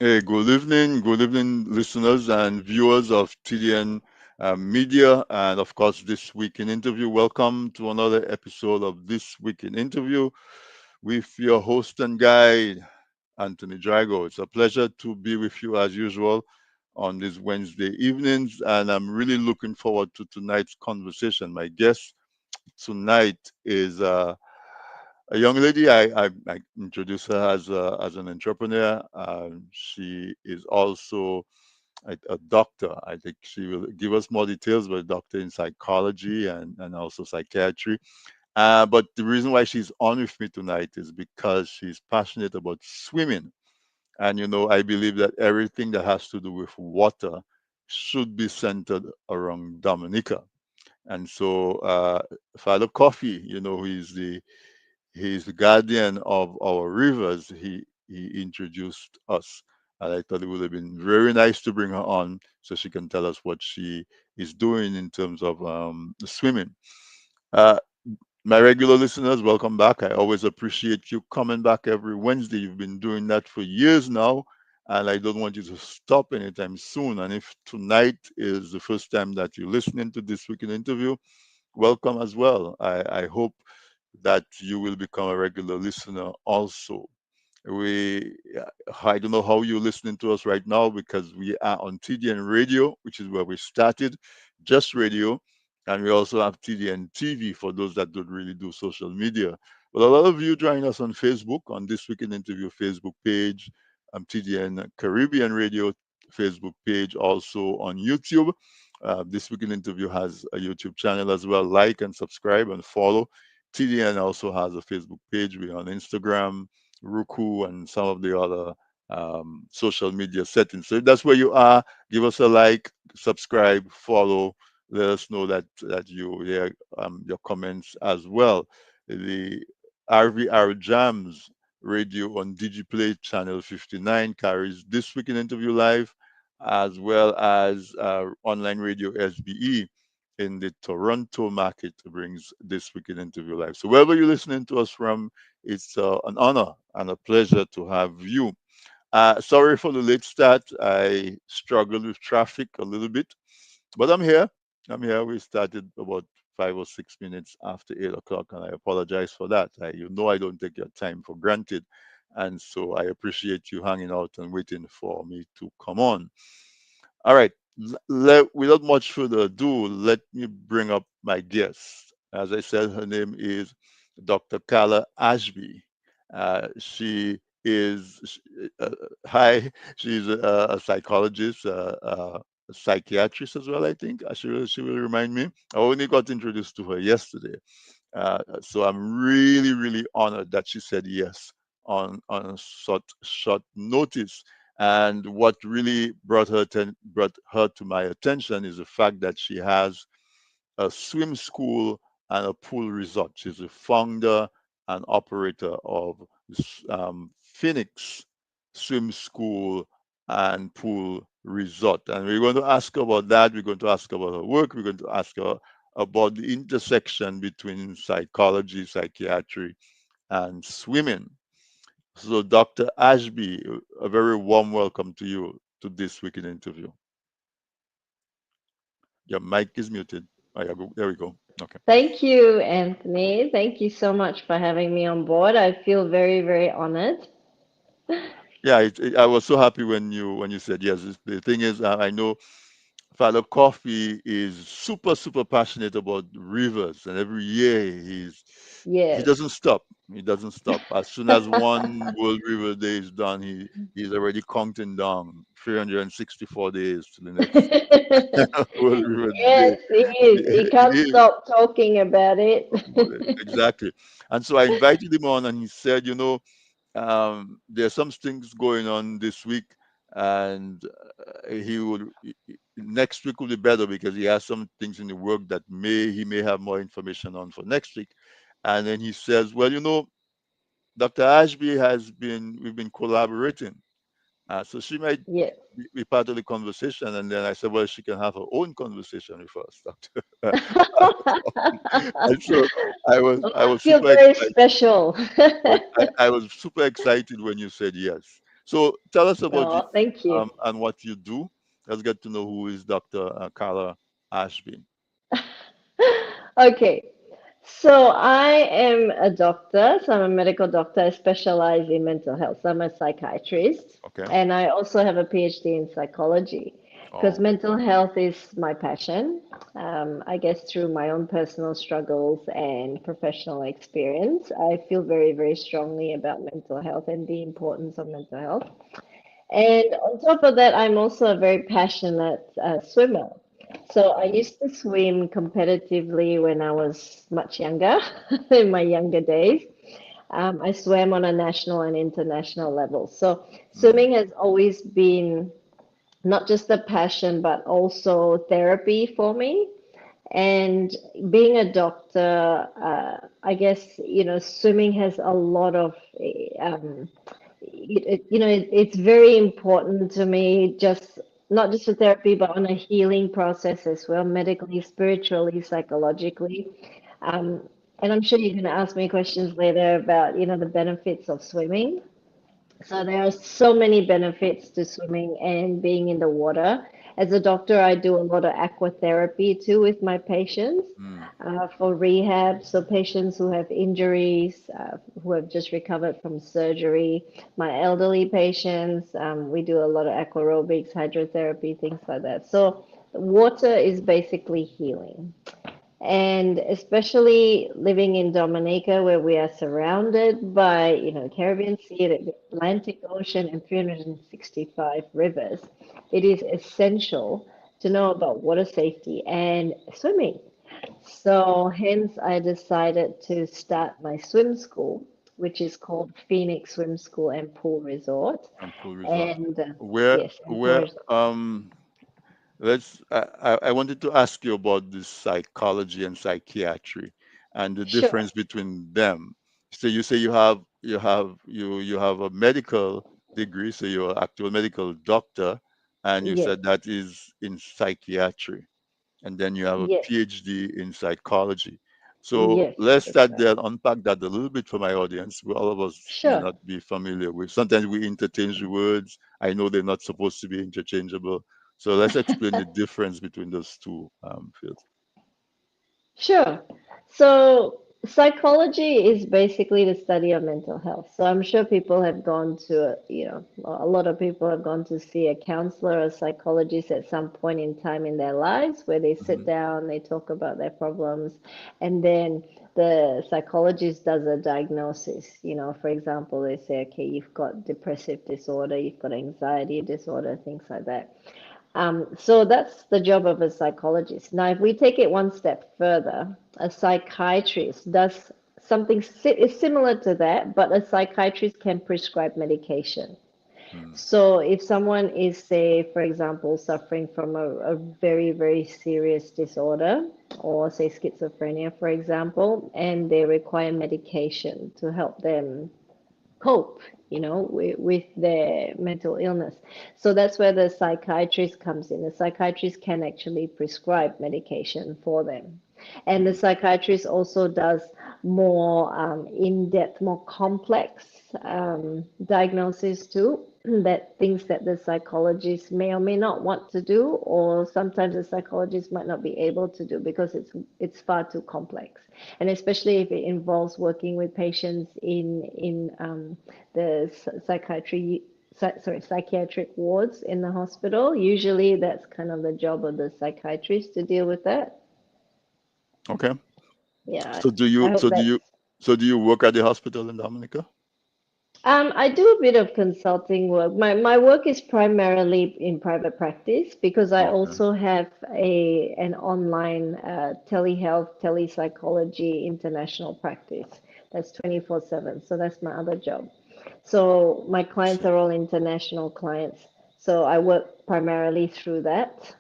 Good evening, listeners and viewers of TDN Media, and of course, This Week in Interview. Welcome to another episode of This Week in Interview with your host and guide, Anthony Drago. It's a pleasure to be with you as usual on these Wednesday evenings, and I'm really looking forward to tonight's conversation. My guest tonight is a young lady. I introduce her as an entrepreneur. She is also a doctor. I think she will give us more details, but a doctor in psychology and also psychiatry. But the reason why she's on with me tonight is because she's passionate about swimming. And, I believe that everything that has to do with water should be centered around Dominica. And so, Father Coffee, he's the guardian of our rivers. He introduced us. And I thought it would have been very nice to bring her on so she can tell us what she is doing in terms of swimming. Uh, my regular listeners, welcome back. I always appreciate you coming back every Wednesday. You've been doing that for years now, and I don't want you to stop anytime soon. And if tonight is the first time that you're listening to this weekend interview, welcome as well. I hope that you will become a regular listener also. I don't know how you're listening to us right now because we are on TDN Radio, which is where we started, just radio, and we also have TDN TV for those that don't really do social media. But a lot of you join us on Facebook on This Week in Interview Facebook page, TDN Caribbean Radio Facebook page, also on YouTube. This Week in Interview has a YouTube channel as well. Like and subscribe and follow. TDN also has a Facebook page. We're on Instagram, Roku, and some of the other social media settings. So if that's where you are, give us a like, subscribe, follow. Let us know that you hear your comments as well. The RVR Jams radio on DigiPlay channel 59 carries This Week in Interview Live, as well as online radio SBE in the Toronto market brings This Week in Interview Live. So wherever you're listening to us from, it's an honor and a pleasure to have you. Sorry for the late start. I struggled with traffic a little bit, but I'm here. I'm here. We started about 5 or 6 minutes after 8 o'clock, and I apologize for that. I don't take your time for granted, and so I appreciate you hanging out and waiting for me to come on. All right. Without much further ado, let me bring up my guest. As I said, her name is Dr. Carla Ashby. She is, hi, she's a psychologist, a psychiatrist as well, I think. She will remind me. I only got introduced to her yesterday. So I'm really, really honored that she said yes on short notice. And what really brought her to my attention is the fact that she has a swim school and a pool resort. She's the founder and operator of Phoenix Swim School and Pool Resort. And we're going to ask her about that. We're going to ask her about her work. We're going to ask her about the intersection between psychology, psychiatry, and swimming. So, Dr. Ashby, a very warm welcome to you to this weekend interview. Your mic is muted. Oh, yeah, there we go. Okay. Thank you, Anthony. Thank you so much for having me on board. I feel very, very honored. Yeah, I was so happy when you said yes. The thing is, I know Father Coffee is super super passionate about rivers, and every year he Yes. doesn't stop. He doesn't stop. As soon as one World River Day is done, he's already counting down 364 days to the next World River Day. Yes, he is. He can't He is stop talking about it. about it. Exactly. And so I invited him on, and he said, there's some things going on this week, and next week will be better because he has some things in the work that he may have more information on for next week. And then he says, well, Dr. Ashby we've been collaborating, so she might Yes. be part of the conversation. And then I said, well, she can have her own conversation with us, Doctor. And so I Oh, was I feel super very excited. special. But I was super excited when you said yes. So tell us about you Oh, thank you. and what you do. Let's get to know who is Dr. Carla Ashby. Okay, so I am a doctor, so I'm a medical doctor. I specialize in mental health. So I'm a psychiatrist, Okay. and I also have a PhD in psychology because Oh. mental health is my passion. I guess through my own personal struggles and professional experience, I feel very, very strongly about mental health and the importance of mental health. And on top of that, I'm also a very passionate swimmer. So I used to swim competitively when I was much younger, in my younger days. I swam on a national and international level. So Mm, swimming has always been not just a passion, but also therapy for me. And being a doctor, I guess, swimming has a lot of it's very important to me, just not just for therapy, but on a healing process as well, medically, spiritually, psychologically. Um, and I'm sure you're going to ask me questions later about, the benefits of swimming. So there are so many benefits to swimming and being in the water. As a doctor, I do a lot of aquatherapy too with my patients mm, for rehab. So patients who have injuries, who have just recovered from surgery, my elderly patients, we do a lot of aquarobics, hydrotherapy, things like that. So water is basically healing. And especially living in Dominica, where we are surrounded by, Caribbean Sea, the Atlantic Ocean, and 365 rivers, it is essential to know about water safety and swimming. So hence I decided to start my swim school, which is called Phoenix Swim School and Pool Resort. and pool resort. And Where yes, and pool where resort. let's I wanted to ask you about this psychology and psychiatry and the Sure. difference between them. So you say you have a medical degree, so you're an actual medical doctor, and you Yes. said that is in psychiatry, and then you have a Yes. PhD in psychology. So Yes, let's that's start right. there and unpack that a little bit for my audience. All of us may Sure. not be familiar with. Sometimes we interchange the words. I know they're not supposed to be interchangeable. So let's explain the difference between those two fields. Sure. So, psychology is basically the study of mental health. So, I'm sure people have gone to, a lot of people have gone to see a counselor or psychologist at some point in time in their lives where they sit Hmm. down, they talk about their problems, and then the psychologist does a diagnosis. For example, they say, okay, you've got depressive disorder, you've got anxiety disorder, things like that. So that's the job of a psychologist. Now, if we take it one step further, a psychiatrist does something is similar to that, but a psychiatrist can prescribe medication. Hmm. So if someone is, say, for example, suffering from a very, very serious disorder, or say schizophrenia, for example, and they require medication to help them cope, with their mental illness. So that's where the psychiatrist comes in. The psychiatrist can actually prescribe medication for them. And the Hmm. psychiatrist also does more in-depth, more complex diagnosis too, that things that the psychologist may or may not want to do, or sometimes the psychologist might not be able to do because it's far too complex. And especially if it involves working with patients in the psychiatry sorry, psychiatric wards in the hospital. Usually that's kind of the job of the psychiatrist to deal with that. Okay. Yeah, So do I you hope so do that's you so do you work at the hospital in Dominica? I do a bit of consulting work. My work is primarily in private practice because I Okay. also have an online telehealth, telepsychology international practice. That's 24/7. So that's my other job. So my I clients see. are all international clients. So I work primarily through that.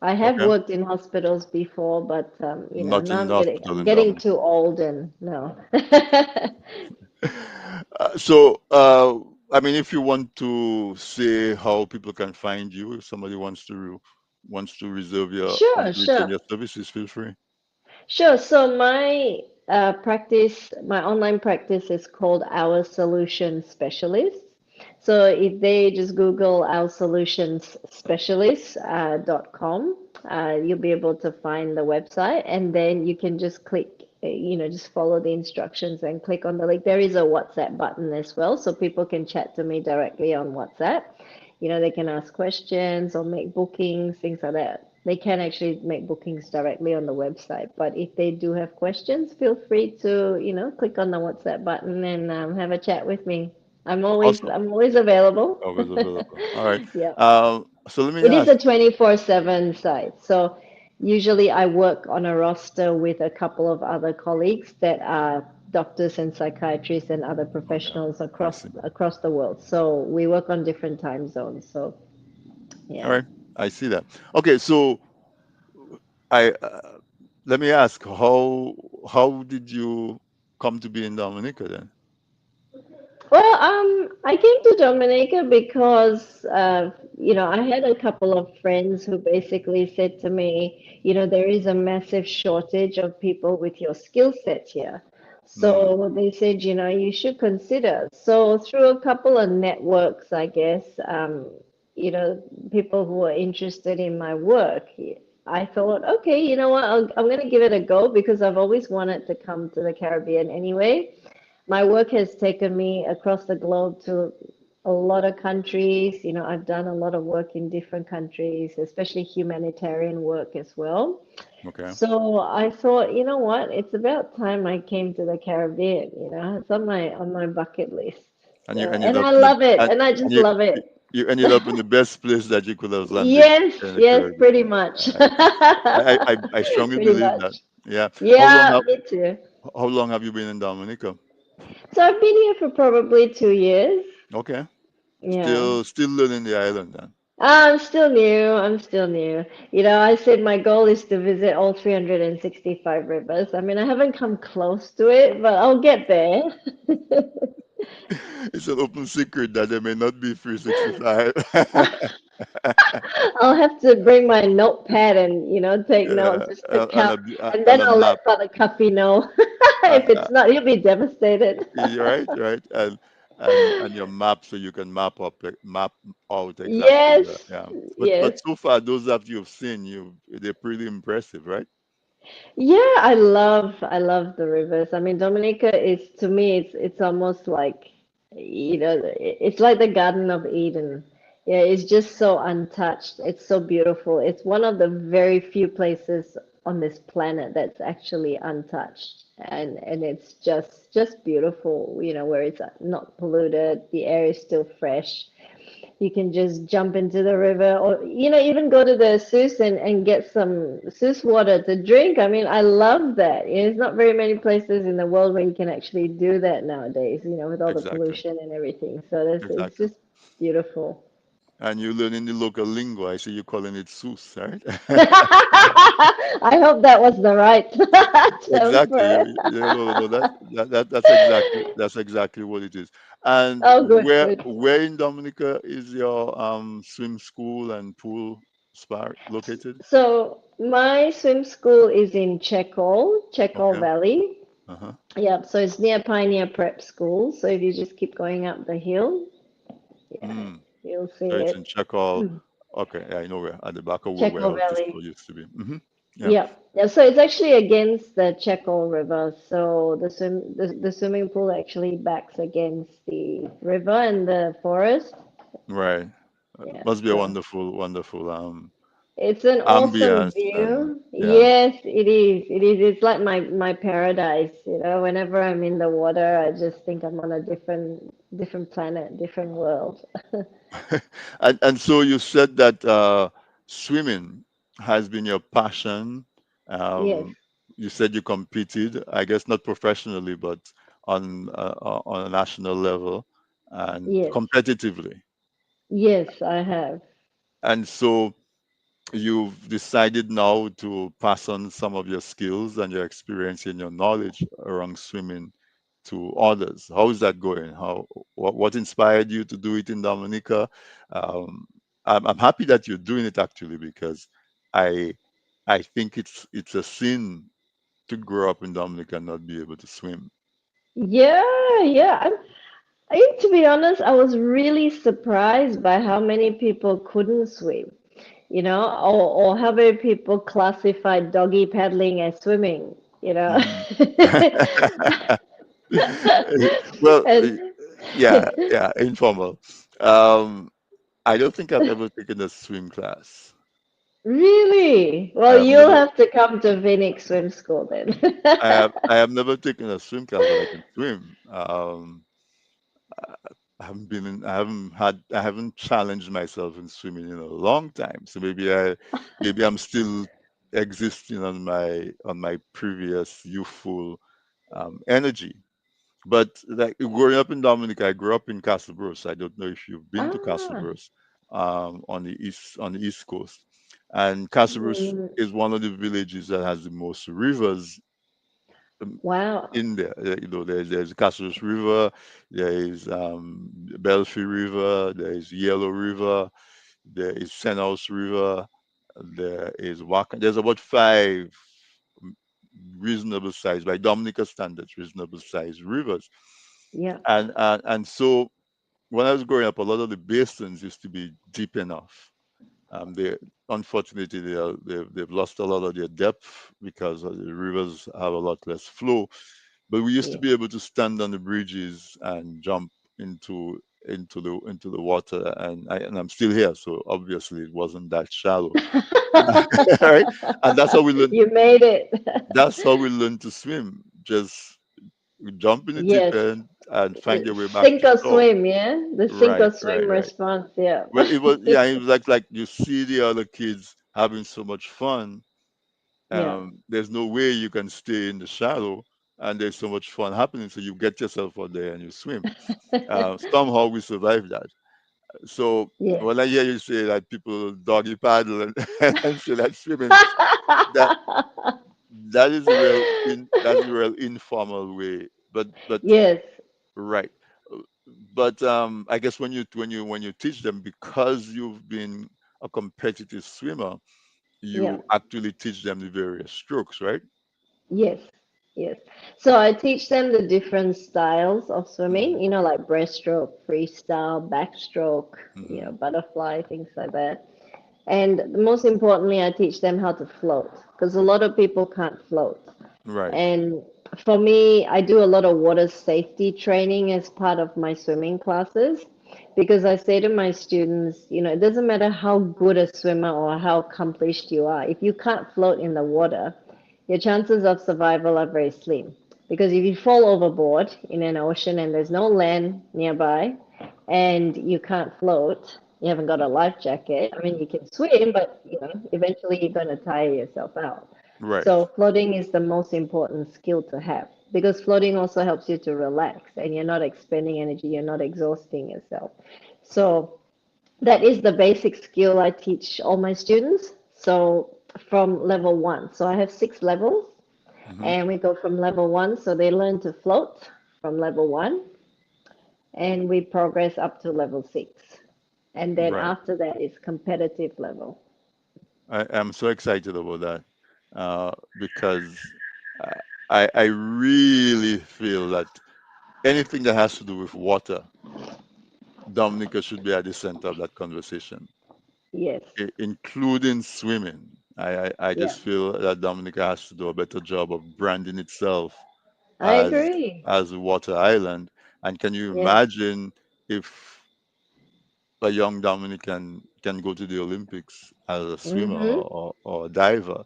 I have Okay. worked in hospitals before, but Not now in the hospital I'm in getting Dominica. too old and no. So, I mean, if you want to say how people can find you, if somebody wants Sure, to retain sure. your services, feel free. Sure. So my practice, my online practice is called Our Solution Specialist. So if they just Google our solutions specialist .com, you'll be able to find the website, and then you can just click, just follow the instructions and click on the link. There is a WhatsApp button as well, so people can chat to me directly on WhatsApp. They can ask questions or make bookings, things like that. They can actually make bookings directly on the website, but if they do have questions, feel free to, click on the WhatsApp button and have a chat with me. I'm always Awesome. I'm always available. Always available. All right. Yeah. So let me It is ask. a 24/7 site. So usually I work on a roster with a couple of other colleagues that are doctors and psychiatrists and other Okay, professionals I across see. across the world. So we work on different time zones. So All yeah. right, I see that. Okay, so I let me ask, how did you come to be in Dominica then? Well, I came to Dominica because, I had a couple of friends who basically said to me, there is a massive shortage of people with your skill set here. Hmm. So they said, you should consider. So through a couple of networks, I guess, you know, people who are interested in my work, I thought, okay, you know what, I'm going to give it a go because I've always wanted to come to the Caribbean anyway. My work has taken me across the globe to a lot of countries. I've done a lot of work in different countries, especially humanitarian work as well. Okay. So I thought, you know what? It's about time I came to the Caribbean. It's on my bucket list. And you So, ended and up I in the love it, and, and I and just love it. you ended up in the best place that you could have landed Yes, in the yes, Caribbean. pretty much. I see. I strongly Pretty believe that. much. Yeah. Yeah, me too. How long have you been in Dominica? So I've been here for probably 2 years. Okay. Yeah. Still learning the island then. I'm still new. I'm still new. I said my goal is to visit all 365 rivers. I mean, I haven't come close to it, but I'll get there. It's an open secret that there may not be 365. I'll have to bring my notepad and, take notes Yeah, just to and count. And and then a I'll map. let Father Cuffy know. Uh, If uh, it's not, he'll be devastated. right, right, and your map so you can map out exactly where. Yes, Yeah, but yes. so far those that you've seen, they're pretty impressive, right? Yeah, I love the rivers. I mean, Dominica is to me it's almost like it's like the Garden of Eden. Yeah, it's just so untouched. It's so beautiful. It's one of the very few places on this planet that's actually untouched. And it's just beautiful, where it's not polluted, the air is still fresh. You can just jump into the river or even go to the Sus and get some Sus water to drink. I mean, I love that. There's not very many places in the world where you can actually do that nowadays, with all the Exactly, pollution and everything. So it's exactly. just beautiful. And you're learning the local lingo. I see you calling it sus, right? I hope that was the right term Exactly. for it. No, that's exactly what it is. And Oh, good, good. where in Dominica is your swim school and pool spa located? So my swim school is in Checkall Okay. Valley. Uh-huh. Yep, so it's near Pioneer Prep School. So if you just keep going up the hill, yeah, Mm. you'll So see it's it. in Checkall. Okay, yeah, I know where at the back of where Checkall our Valley. disco used to be. Yeah. Yep. Yeah, so it's actually against the Checkall River. So the swimming pool actually backs against the river and the forest. Right. Yeah, Must be a so wonderful it's an awesome ambiance and view. yeah. Yes, it is. It is. It's like my paradise. Whenever I'm in the water, I just think I'm on a different planet, different world. And so you said that swimming has been your passion. Yes, Um, you said you competed, I guess not professionally, but on a national level and yes, competitively. yes, I have. And so you've decided now to pass on some of your skills and your experience and your knowledge around swimming to others. How is that going? What inspired you to do it in Dominica? Um, I'm happy that you're doing it actually because I I think it's a sin to grow up in Dominica and not be able to swim. Yeah, yeah. To be honest, I was really surprised by how many people couldn't swim, or how many people classified doggy paddling as swimming, you know. Mhm. Well, And yeah, yeah, informal. Um, I don't think I've ever taken a swim class. really, I well, have you'll never, have to come to Phoenix Swim School then. I have never taken a swim class, but I can swim. I haven't challenged myself in swimming in a long time. So maybe I'm still existing on my previous youthful energy. But like growing up in Dominica, I grew up in Castlebrose. I don't know if you've been to Ah, Castlebrose, on the east coast. And Castlebrose mm, is one of the villages that has the most rivers um, wow. in there. There's Castlebrose River, there is Belfry River, there is Yellow River, there is Senhouse River, there is Waka. There's about five mm, reasonable size, by Dominica standards, reasonable size rivers. Yeah. And so when I was growing up, a lot of the basins used to be deep enough. They unfortunately they've lost a lot of their depth because the rivers have a lot less flow. But we used to Yeah. be able to stand on the bridges and jump into the water, and I'm still here, so obviously it wasn't that shallow. Right? And that's how we learn. You made it. That's how we learn to swim. Just jump in the deep Yes. end and find your way back Sink to or shore. swim, yeah? The sink Right, or swim right, right. response, yeah. Well, it was, yeah, it was like you see the other kids having so much fun. Yeah. There's no way you can stay in the shallow, and there's so much fun happening. So you get yourself out there and you swim. Somehow we survived that. So Yes. when I hear you say that people doggy paddle and, and say that swimming, that that's a real informal way. But Yes. right. Uh, But I guess when you teach them, because you've been a competitive swimmer, Yeah. you actually teach them the various strokes, right? Yes. Yes. So I teach them the different styles of Hmm. swimming, like breaststroke, freestyle, backstroke, Hmm. butterfly, things like that. And most importantly, I teach them how to float because a lot of people can't float. Right. And for me, I do a lot of water safety training as part of my swimming classes because I say to my students, it doesn't matter how good a swimmer or how accomplished you are, if you can't float in the water, your chances of survival are very slim. Because if you fall overboard in an ocean and there's no land nearby and you can't float, you haven't got a life jacket. I mean, you can swim, but eventually you're going to tire yourself out. Right. So floating is the most important skill to have because floating also helps you to relax and you're not expending energy, you're not exhausting yourself. So that is the basic skill I teach all my students. So from level one. So I have 6 levels Hmm. and we go from level one. So they learn to float from level one and we progress up to level 6. And then Right. after that is competitive level. I'm so excited about that because I, I really feel that anything that has to do with water, Dominica should be at the center of that conversation, Yes. including swimming. I Yeah. just feel that Dominica has to do a better job of branding itself I as agree. a water island. And can you Yes. imagine if a young Dominican can go to the Olympics as a swimmer Mm-hmm. or a diver?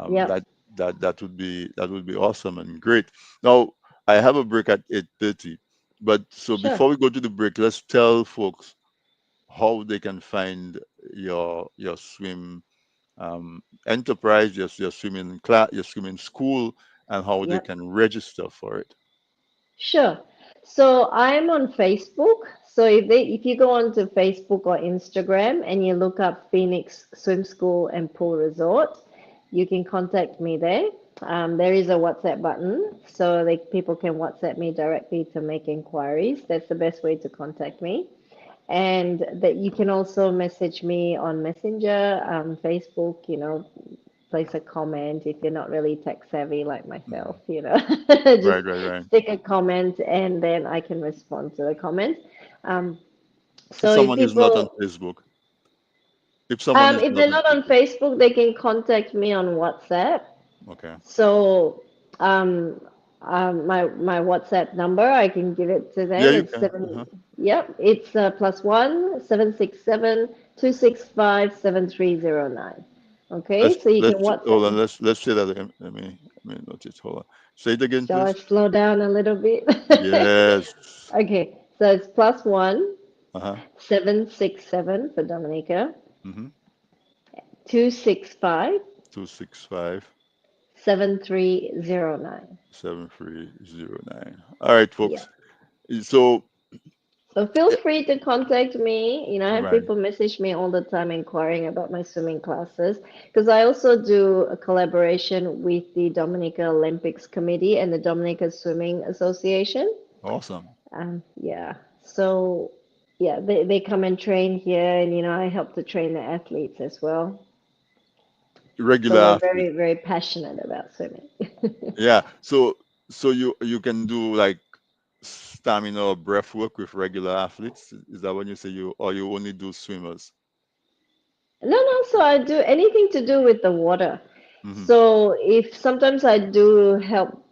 Yep. That would be awesome and great. Now I have a break at 8:30, but so Sure. before we go to the break, let's tell folks how they can find your swim enterprise, your swimming class, your swimming school, and how they Yep. can register for it. Sure. So I'm on Facebook. So if you go onto Facebook or Instagram and you look up Phoenix Swim School and Pool Resort, you can contact me there. There is a WhatsApp button, so people can WhatsApp me directly to make inquiries. That's the best way to contact me. And that you can also message me on Messenger, Facebook, place a comment if you're not really tech savvy like myself, Mhm. just Right, right, right. stick a comment and then I can respond to the comment. Um, If so if someone is not on people, Facebook, if someone is if not they're on not on Facebook, Facebook, they can contact me on WhatsApp. okay. So um, my WhatsApp number, I can give it to Yeah, them. you It's can. seven. Yep, it's +1 767 265 7309. Okay, so you can Let's WhatsApp hold on. me. Let's say that again. Let me notice. Hold on. Say it again, Shall I please. slow down a little bit? Yes. Okay, so it's +1 Uh-huh. 767 for Dominica Mm-hmm. 265 265 7309. 7309. All right, Yeah. folks. So, So feel eh, free to contact me. I have right. people message me all the time inquiring about my swimming classes because I also do a collaboration with the Dominica Olympics Committee and the Dominica Swimming Association. Awesome. Yeah. So yeah, they come and train here, and I help to train the athletes as well. So Regular we're athlete. very passionate about swimming. Yeah. So you can do like stamina or breath work with regular athletes. Is that when you say you or you only do swimmers? No, so I do anything to do with the water. Mm-hmm. So if sometimes I do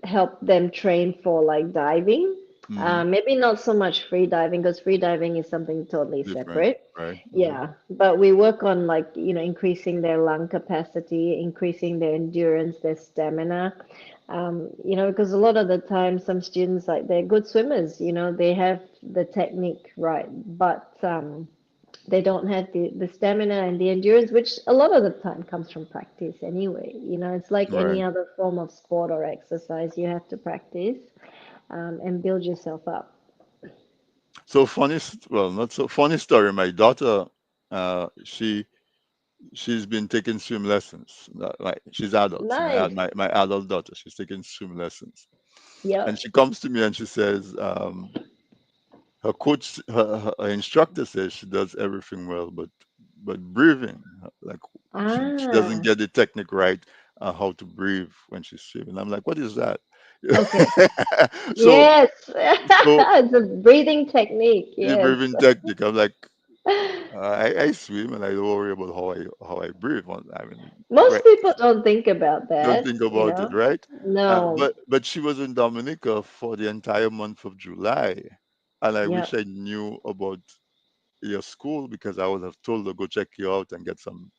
help them train for like diving, Mm-hmm. maybe not so much free diving because free diving is something totally Different, separate. right? Mm-hmm. Yeah, but we work on like, increasing their lung capacity, increasing their endurance, their stamina. Because a lot of the time some students like they're good swimmers, they have the technique right, but they don't have the stamina and the endurance, which a lot of the time comes from practice anyway. It's like any Right. other form of sport or exercise. You have to practice and build yourself up. So well, not so funny story. My daughter, she's been taking swim lessons. Like she's adult. Nice. My adult daughter, she's taking swim lessons, and Yep. she comes to me and she says, her instructor says she does everything well, but breathing, like she doesn't Ah, get the technique right, how to breathe when she's swimming. I'm like, what is that? okay. so Yes. so It's a breathing technique. the Yes. breathing technique. I'm like, I swim and I don't worry about how I breathe. I mean, Most right? people don't think about Don't that, think about it, right? No. But she was in Dominica for the entire month of July, and I wish Yep. I knew about your school because I would have told her go check you out and get some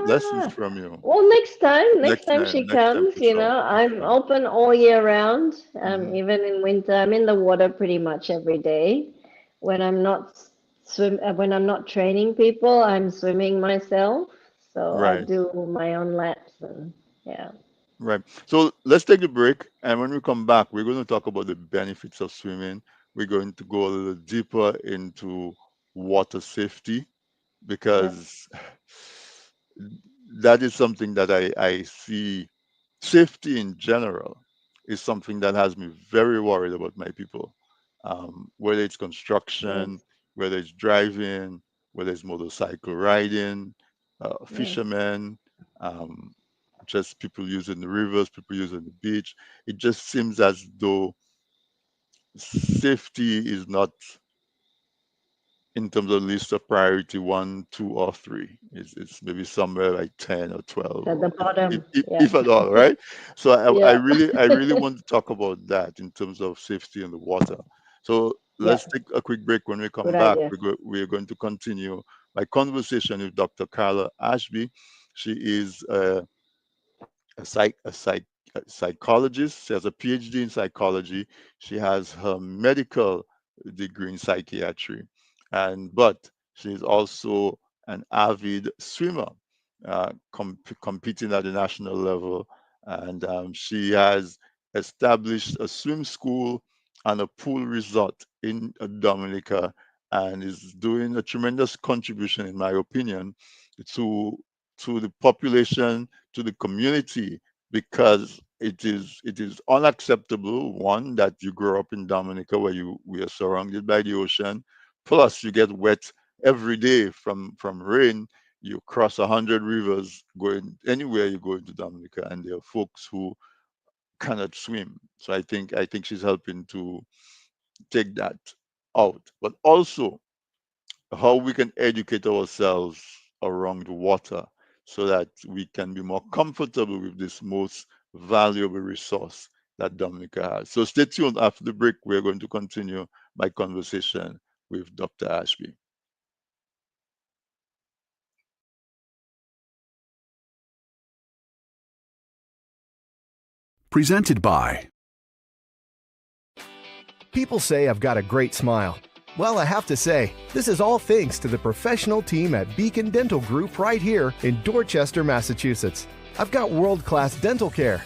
lessons Ah, from you well, next time she next time comes, for sure, for I'm sure. open all year round. Hmm. Even in winter, I'm in the water pretty much every day. When I'm not training people, I'm swimming myself. So I Right, do my own laps and yeah, right. So let's take a break, and when we come back, we're going to talk about the benefits of swimming. We're going to go a little deeper into water safety yep, because that is something that I see. Safety in general is something that has me very worried about my people. Whether it's yes, construction, whether it's driving, whether it's motorcycle riding, yes. fishermen, um, just people using the rivers, people using the beach. It just seems as though safety is not in terms of list of priority one, two, or three. It's maybe somewhere like 10 or 12, At the or bottom, if yeah, at all, right? So yeah, I really want to talk about that in terms of safety in the water. So yeah. let's take a quick break. When we Good come back, idea. we're going to continue my conversation with Dr. Carla Ashby. She is a psychologist. She has a PhD in psychology. She has her medical degree in psychiatry, and but she's also an avid swimmer, competing at the national level. And she has established a swim school and a pool resort in Dominica, and is doing a tremendous contribution, in my opinion, to the population, to the community, because it is unacceptable, one, that you grow up in Dominica where we are surrounded by the ocean, plus you get wet every day from rain. You cross 100 rivers going anywhere you go into Dominica, and there are folks who cannot swim. So I think she's helping to take that out, but also how we can educate ourselves around water so that we can be more comfortable with this most valuable resource that Dominica has. So stay tuned. After the break, we're going to continue my conversation with Dr. Ashby. Presented by People say I've got a great smile. Well, I have to say, this is all thanks to the professional team at Beacon Dental Group right here in Dorchester, Massachusetts. I've got world-class dental care.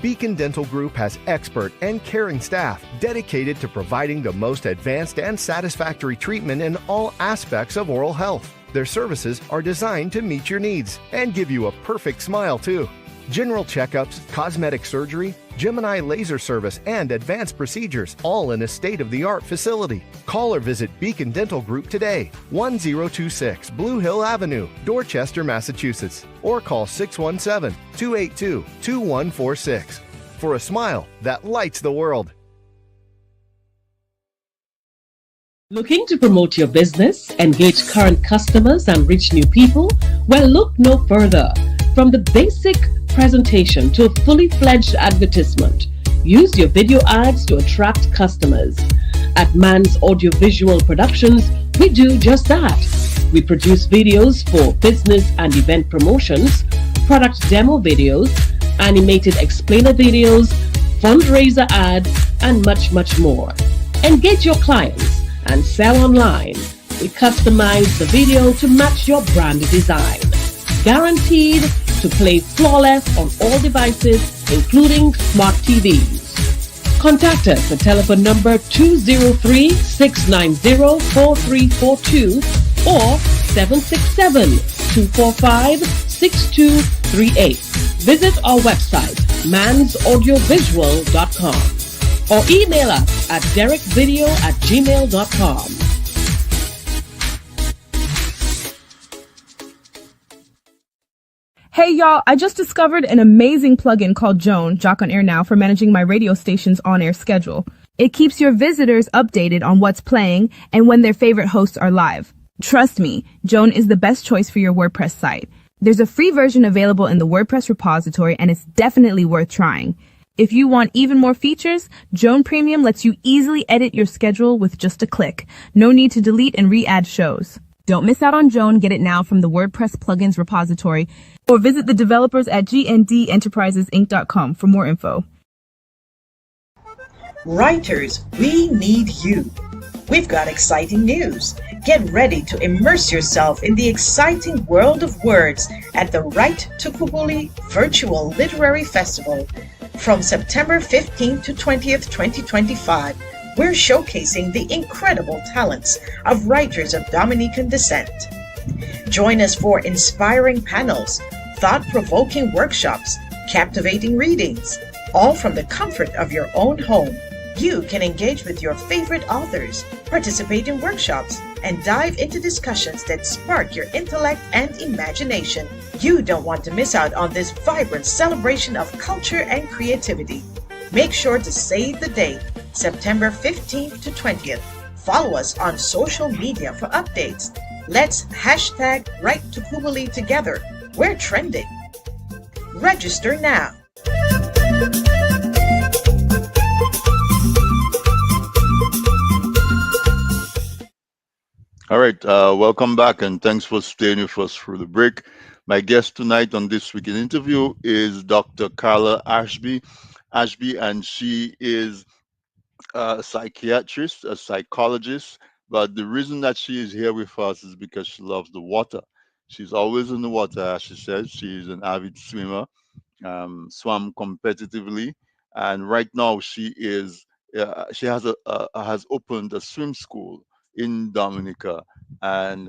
Beacon Dental Group has expert and caring staff dedicated to providing the most advanced and satisfactory treatment in all aspects of oral health. Their services are designed to meet your needs and give you a perfect smile, too. General checkups, cosmetic surgery, Gemini laser service, and advanced procedures, all in a state-of-the-art facility. Call or visit Beacon Dental Group today, 1026 Blue Hill Avenue, Dorchester, Massachusetts, or call 617-282-2146 for a smile that lights the world. Looking to promote your business, engage current customers, and reach new people? Well, look no further. From the basic presentation to a fully fledged advertisement, use your video ads to attract customers. At Man's Audiovisual Productions, we do just that. We produce videos for business and event promotions, product demo videos, animated explainer videos, fundraiser ads, and much, much more. Engage your clients and sell online. We customize the video to match your brand design. Guaranteed to play flawless on all devices, including smart TVs. Contact us at telephone number 203-690-4342 or 767-245-6238. Visit our website, mansaudiovisual.com, or email us at derekvideo@gmail.com. Hey y'all, I just discovered an amazing plugin called Joan, Jock on Air Now, for managing my radio station's on-air schedule. It keeps your visitors updated on what's playing and when their favorite hosts are live. Trust me, Joan is the best choice for your WordPress site. There's a free version available in the WordPress repository, and it's definitely worth trying. If you want even more features, Joan Premium lets you easily edit your schedule with just a click. No need to delete and re-add shows. Don't miss out on Joan. Get it now from the WordPress plugins repository or visit the developers at gndenterprisesinc.com for more info. Writers, we need you. We've got exciting news. Get ready to immerse yourself in the exciting world of words at the Write to Kubuli Virtual Literary Festival. From September 15th to 20th, 2025, we're showcasing the incredible talents of writers of Dominican descent. Join us for inspiring panels, thought-provoking workshops, captivating readings, all from the comfort of your own home. You can engage with your favorite authors, participate in workshops, and dive into discussions that spark your intellect and imagination. You don't want to miss out on this vibrant celebration of culture and creativity. Make sure to save the date, September 15th to 20th. Follow us on social media for updates. Let's hashtag Write to Kubuli together. We're trending. Register now. All right, welcome back, and thanks for staying with us through the break. My guest tonight on this weekend interview is Dr. Carla Ashby, and she is a psychiatrist, a psychologist. But the reason that she is here with us is because she loves the water. She's always in the water, as she says. She's an avid swimmer, swam competitively, and right now she has opened a swim school in Dominica, and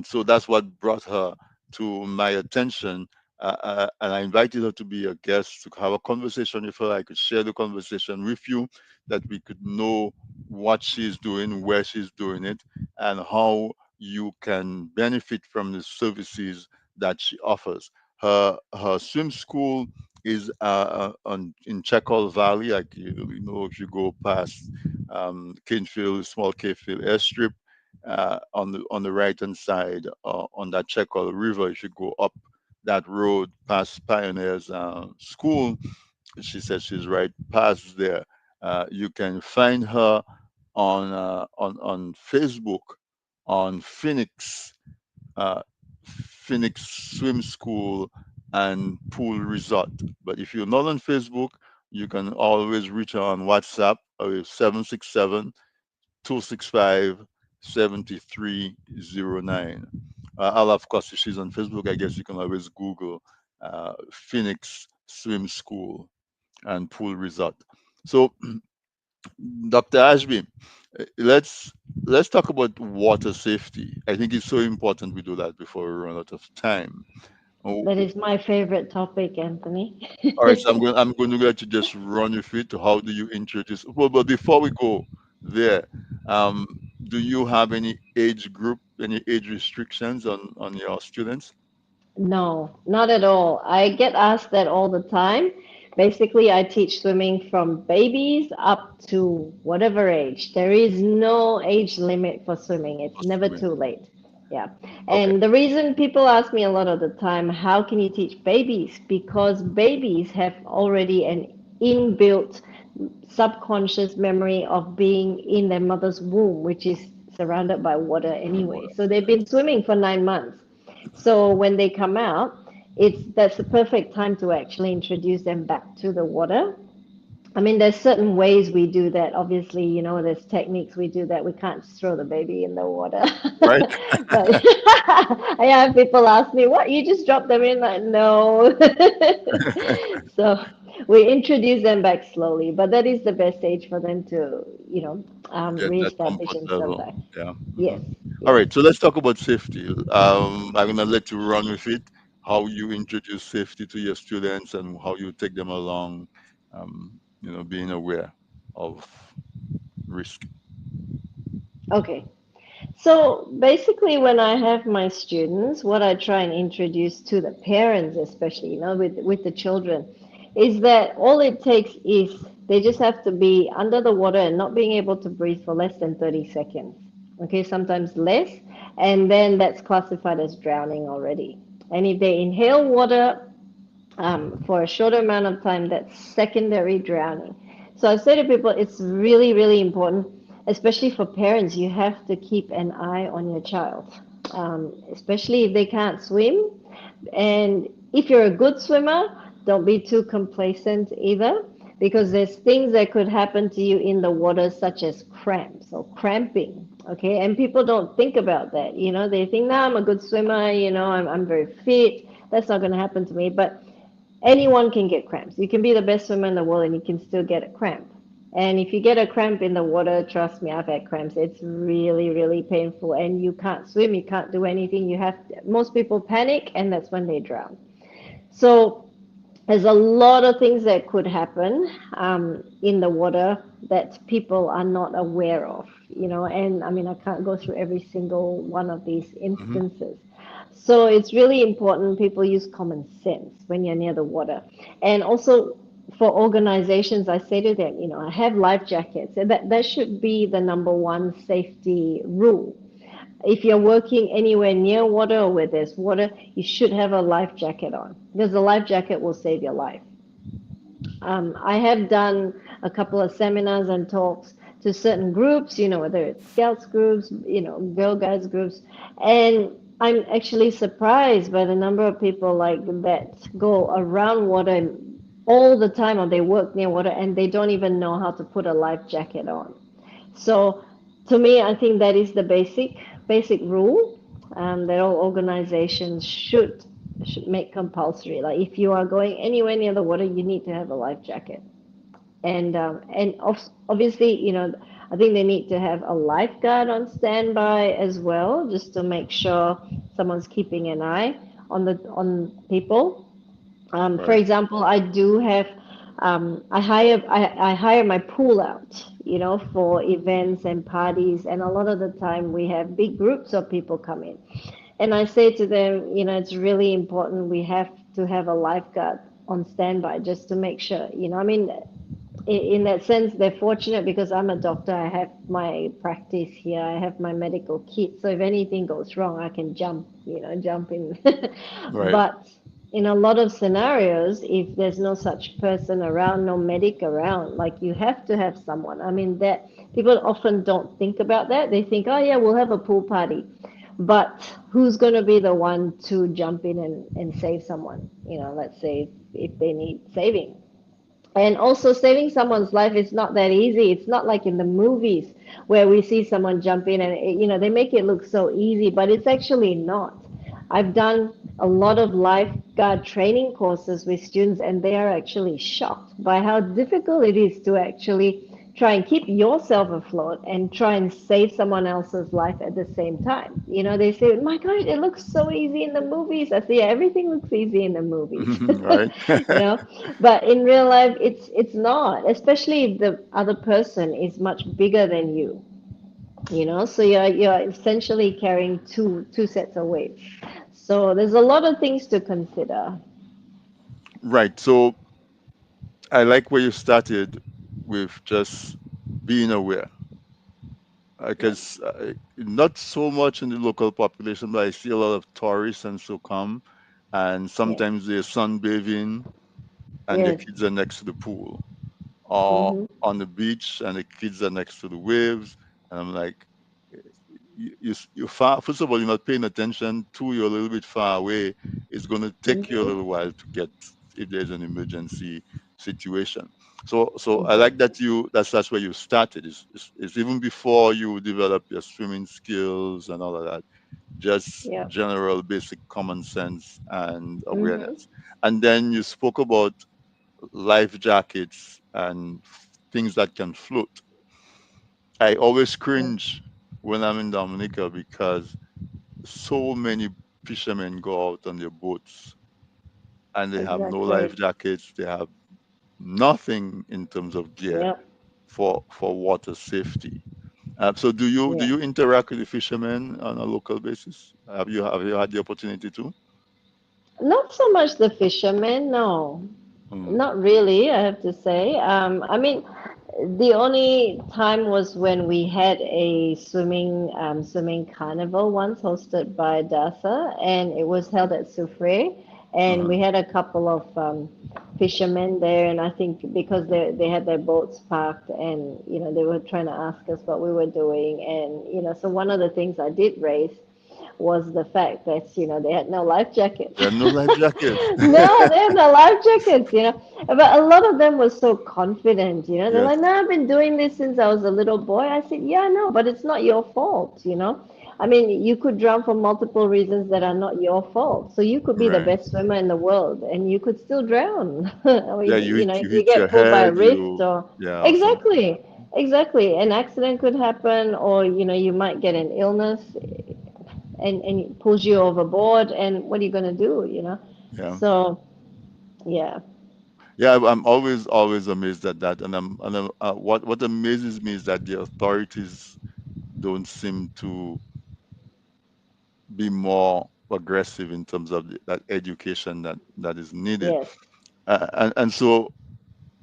so that's what brought her to my attention. And I invited her to be a guest to have a conversation with her. I could share the conversation with you, that we could know what she's doing, where she's doing it, and how you can benefit from the services that she offers. Her swim school is in Checkall Valley. Like if you go past Canefield, small Canefield airstrip, on the right hand side on that Checkall River, if you go up that road past Pioneers School, she says she's right past there. You can find her on Facebook on uh, Phoenix Swim School and Pool Resort. But if you're not on Facebook, you can always reach her on WhatsApp with 767-265-7309. I'll, of course, if she's on Facebook, I guess you can always Google Phoenix Swim School and Pool Resort. So, Dr. Ashby, let's talk about water safety. I think it's so important we do that before we run out of time. Oh, That is my favorite topic, Anthony. all right, so I'm going to let you just run with it. How do you introduce? Well, but before we go there, um, do you have any age group, any age restrictions on your students? No, not at all. I get asked that all the time. Basically, I teach swimming from babies up to whatever age. There is no age limit for swimming. It's For never swimming? too late. Yeah. Okay. And the reason people ask me a lot of the time, how can you teach babies? Because babies have already an inbuilt subconscious memory of being in their mother's womb, which is surrounded by water anyway. So they've been swimming for 9 months. So when they come out, that's the perfect time to actually introduce them back to the water. I mean, there's certain ways we do that. Obviously, there's techniques we do that. We can't just throw the baby in the water. Right. But I have people ask me, what, you just drop them in? Like, no. So we introduce them back slowly, but that is the best age for them to, Get that reestablish comfort themselves level. back. Yeah. Yes, All yes. right, so let's talk about safety. I'm gonna let you run with it. How you introduce safety to your students and how you take them along. Being aware of risk. Okay. So basically, when I have my students, what I try and introduce to the parents, especially, with the children, is that all it takes is they just have to be under the water and not being able to breathe for less than 30 seconds. Okay, sometimes less, and then that's classified as drowning already. And if they inhale water for a short amount of time, that's secondary drowning. So I say to people, it's really, really important, especially for parents, you have to keep an eye on your child, especially if they can't swim. And if you're a good swimmer, don't be too complacent either, because there's things that could happen to you in the water, such as cramps or cramping. Okay, and people don't think about that. They think, no, I'm a good swimmer, I'm very fit. That's not going to happen to me. But anyone can get cramps. You can be the best swimmer in the world and you can still get a cramp. And if you get a cramp in the water, trust me, I've had cramps. It's really, really painful, and you can't swim, you can't do anything. Most people panic, and that's when they drown. So there's a lot of things that could happen in the water that people are not aware of, and I mean, I can't go through every single one of these Hmm. instances. So it's really important people use common sense when you're near the water. And also for organizations, I say to them, I have life jackets. And that should be the number one safety rule. If you're working anywhere near water or where there's water, you should have a life jacket on because the life jacket will save your life. I have done a couple of seminars and talks to certain groups, whether it's scouts groups, Girl Guides groups, and I'm actually surprised by the number of people like that go around water all the time, or they work near water and they don't even know how to put a life jacket on. So to me, I think that is the basic rule that all organizations should make compulsory. Like if you are going anywhere near the water, you need to have a life jacket. And obviously, I think they need to have a lifeguard on standby as well, just to make sure someone's keeping an eye on people. For Right. example, I do have I hire my pool out, for events and parties, and a lot of the time we have big groups of people come in. And I say to them, it's really important we have to have a lifeguard on standby just to make sure, I mean, in that sense, they're fortunate because I'm a doctor. I have my practice here. I have my medical kit. So if anything goes wrong, I can jump in. Right. But in a lot of scenarios, if there's no such person around, no medic around, like you have to have someone. I mean, that people often don't think about that. They think, oh yeah, we'll have a pool party. But who's going to be the one to jump in and save someone? Let's say if they need saving. And also, saving someone's life is not that easy. It's not like in the movies where we see someone jump in and, they make it look so easy, but it's actually not. I've done a lot of lifeguard training courses with students, and they are actually shocked by how difficult it is to actually try and keep yourself afloat and try and save someone else's life at the same time. They say, "My gosh, it looks so easy in the movies." I say, "Yeah, everything looks easy in the movies." Right. you know, but in real life, it's not, especially if the other person is much bigger than you. So you're essentially carrying two sets of weights. So there's a lot of things to consider. Right. So I like where you started with just being aware. Yep. Because not so much in the local population, but I see a lot of tourists and so come, and Yes. sometimes they're sunbathing and their Yes. kids are next to the pool, or Mm-hmm. on the beach and the kids are next to the waves, and I'm like, you're far. First of all, you're not paying attention. Two, you're a little bit far away. It's going to take you a Mm-hmm. little while to get if there's an emergency situation. So I like Exactly. that that's where you started. It's even before you develop your swimming skills and all of that. Just Yep. general basic common sense and Mm-hmm. awareness. And then you spoke about life jackets and things that can float. I always Yes. cringe when I'm in Dominica because so many fishermen go out on their boats and they have no Exactly. life jackets. They have nothing in terms of gear Yep. for water safety. So do Yeah. you interact with the fishermen on a local basis? Have you had the opportunity to? Not so much the fishermen, no. Mm, Not really, I have to say. I mean, the only time was when we had a swimming carnival once hosted by DASA, and it was held at Soufriere, and uh-huh. we had a couple of fishermen there, and I think because they had their boats parked, and they were trying to ask us what we were doing, and so one of the things I did raise was the fact that they had no life jackets. They have no life jackets. No, they had no life jackets. But a lot of them were so confident. They're Yes, like, "No, I've been doing this since I was a little boy." I said, "Yeah, no, but it's not your fault. I mean, you could drown for multiple reasons that are not your fault. So you could be the right. best swimmer in the world, and you could still drown. I Yeah, mean, you if you hit your get pulled by a head, rift or yeah, or something. exactly, exactly, an accident could happen, or you might get an illness and it pulls you overboard, and what are you going to do? Yeah. So yeah. Yeah, I'm always amazed at that, and what amazes me is that the authorities don't seem to be more aggressive in terms of that education that is needed, Yes. and so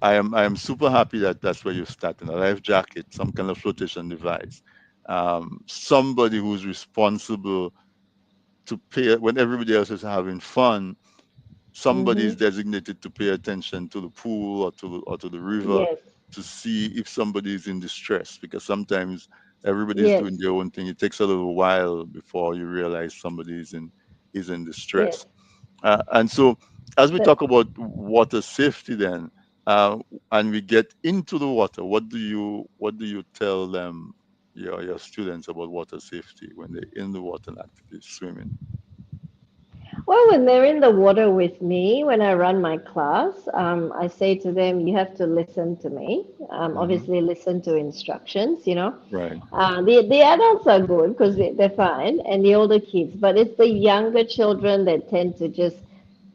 I am super happy that that's where you're starting a life jacket, some kind of flotation device, somebody who's responsible to pay when everybody else is having fun. Somebody is Mm-hmm. designated to pay attention to the pool or to the river Yes. to see if somebody is in distress, because sometimes everybody is doing Yes. their own thing. It takes a little while before you realize somebody is in Yes. distress. And so as we But talk about water safety then, uh, and we get into the water, what do you tell them, your students, about water safety when they're in the water and actively swimming? well, when they're in the water with me, when I run my class, I say to them, you have to listen to me. Hmm. Obviously, listen to instructions. Right. The adults are good because they're fine, and the older kids, but it's the younger children that tend to just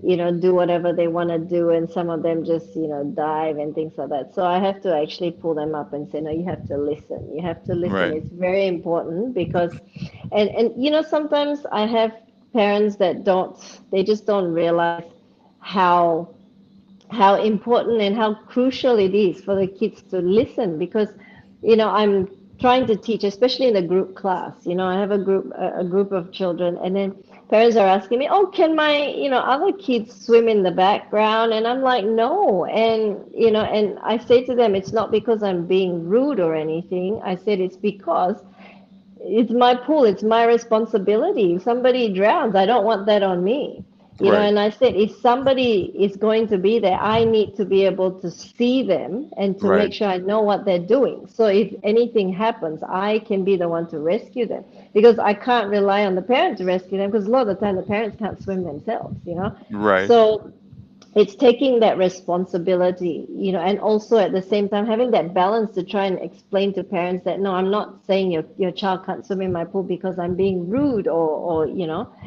do whatever they want to do, and some of them just, dive and things like that. So I have to actually pull them up and say, no, you have to listen. You have to listen. Right. It's very important because, and sometimes I have parents that they just don't realize how important and how crucial it is for the kids to listen because I'm trying to teach, especially in a group class. I have a group of children, and then parents are asking me, oh, can my other kids swim in the background? And I'm like, no. And I say to them, it's not because I'm being rude or anything. I said it's because it's my pool, it's my responsibility. If somebody drowns, I don't want that on me. Right. And I said, if somebody is going to be there, I need to be able to see them and to Right. make sure I know what they're doing. So if anything happens, I can be the one to rescue them because I can't rely on the parent to rescue them because a lot of the time the parents can't swim themselves. Right. So it's taking that responsibility, and also at the same time having that balance to try and explain to parents that no, I'm not saying your child can't swim in my pool because I'm being rude or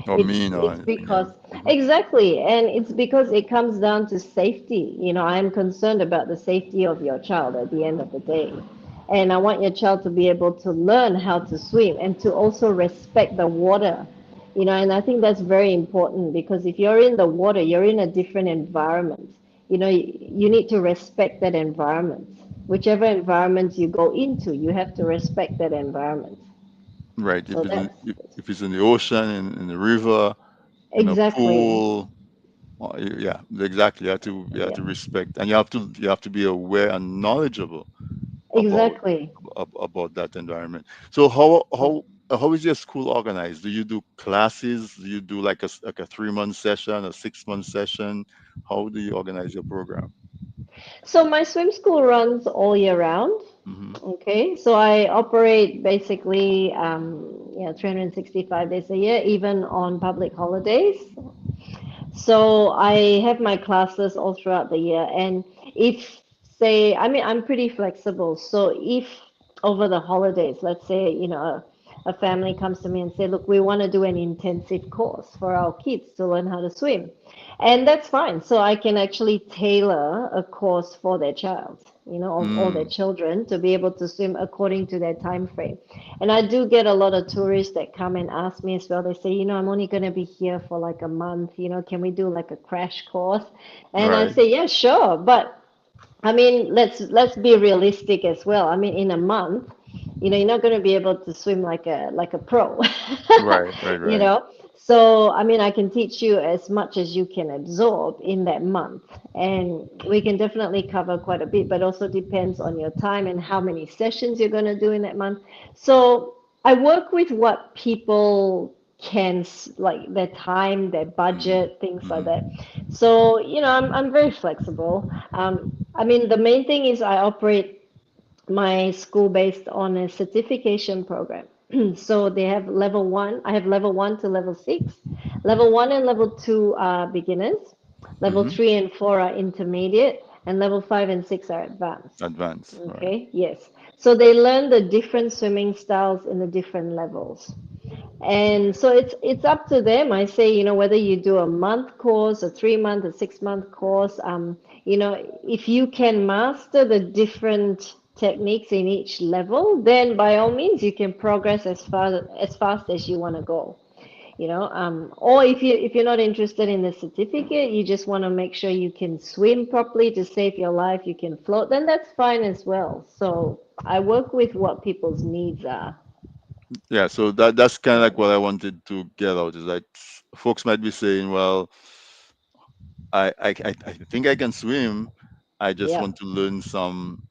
Or mean or it's anything. Yeah. because exactly, and it's because it comes down to safety. I'm concerned about the safety of your child at the end of the day. And I want your child to be able to learn how to swim and to also respect the water. And I think that's very important because if you're in the water, you're in a different environment. You need to respect that environment. Whichever environment you go into, you have to respect that environment. Right. So that's If it's in the ocean, in the river, in a exactly, pool, yeah, exactly. You have yeah, to respect, and you have to be aware and knowledgeable about exactly. about that environment. So how is your school organized? Do you do classes? Do you do like a 3 month session, a 6 month session? How do you organize your program? So my swim school runs all year round. Hmm. Okay, so I operate basically, 365 days a year, even on public holidays. So I have my classes all throughout the year. And if, say, I mean, I'm pretty flexible. So if over the holidays, let's say, a family comes to me and say, look, we want to do an intensive course for our kids to learn how to swim. And that's fine. So I can actually tailor a course for their child, or their Mm, children to be able to swim according to their time frame. And I do get a lot of tourists that come and ask me as well. They say, I'm only going to be here for like a month. Can we do like a crash course? And I right. say, yeah, sure. But I mean, let's be realistic as well. I mean, in a month, you're not going to be able to swim like a pro. Right. Right. you Right. know. So, I mean, I can teach you as much as you can absorb in that month, and we can definitely cover quite a bit, but also depends on your time and how many sessions you're going to do in that month. So, I work with what people can like their time, their Hmm. budget, things like Hmm. that. So, I'm very flexible. I mean, the main thing is I operate my school based on a certification program. So they have level one. I have level one to level six. Level one and level two are beginners. Level Hmm. three and four are intermediate, and level five and six are advanced. Advance. Right. Okay, yes. So they learn the different swimming styles in the different levels. And so it's up to them. I say, whether you do a month course, a 3 month, a 6 month course, if you can master the different techniques in each level, then by all means you can progress as fast as you want to go. Or if you're not interested in the certificate, you just want to make sure you can swim properly to save your life, you can float, then that's fine as well. So I work with what people's needs are. Yeah. So that's kind of like what I wanted to get out is like folks might be saying, well, I think I can swim. I just Yeah. want to learn some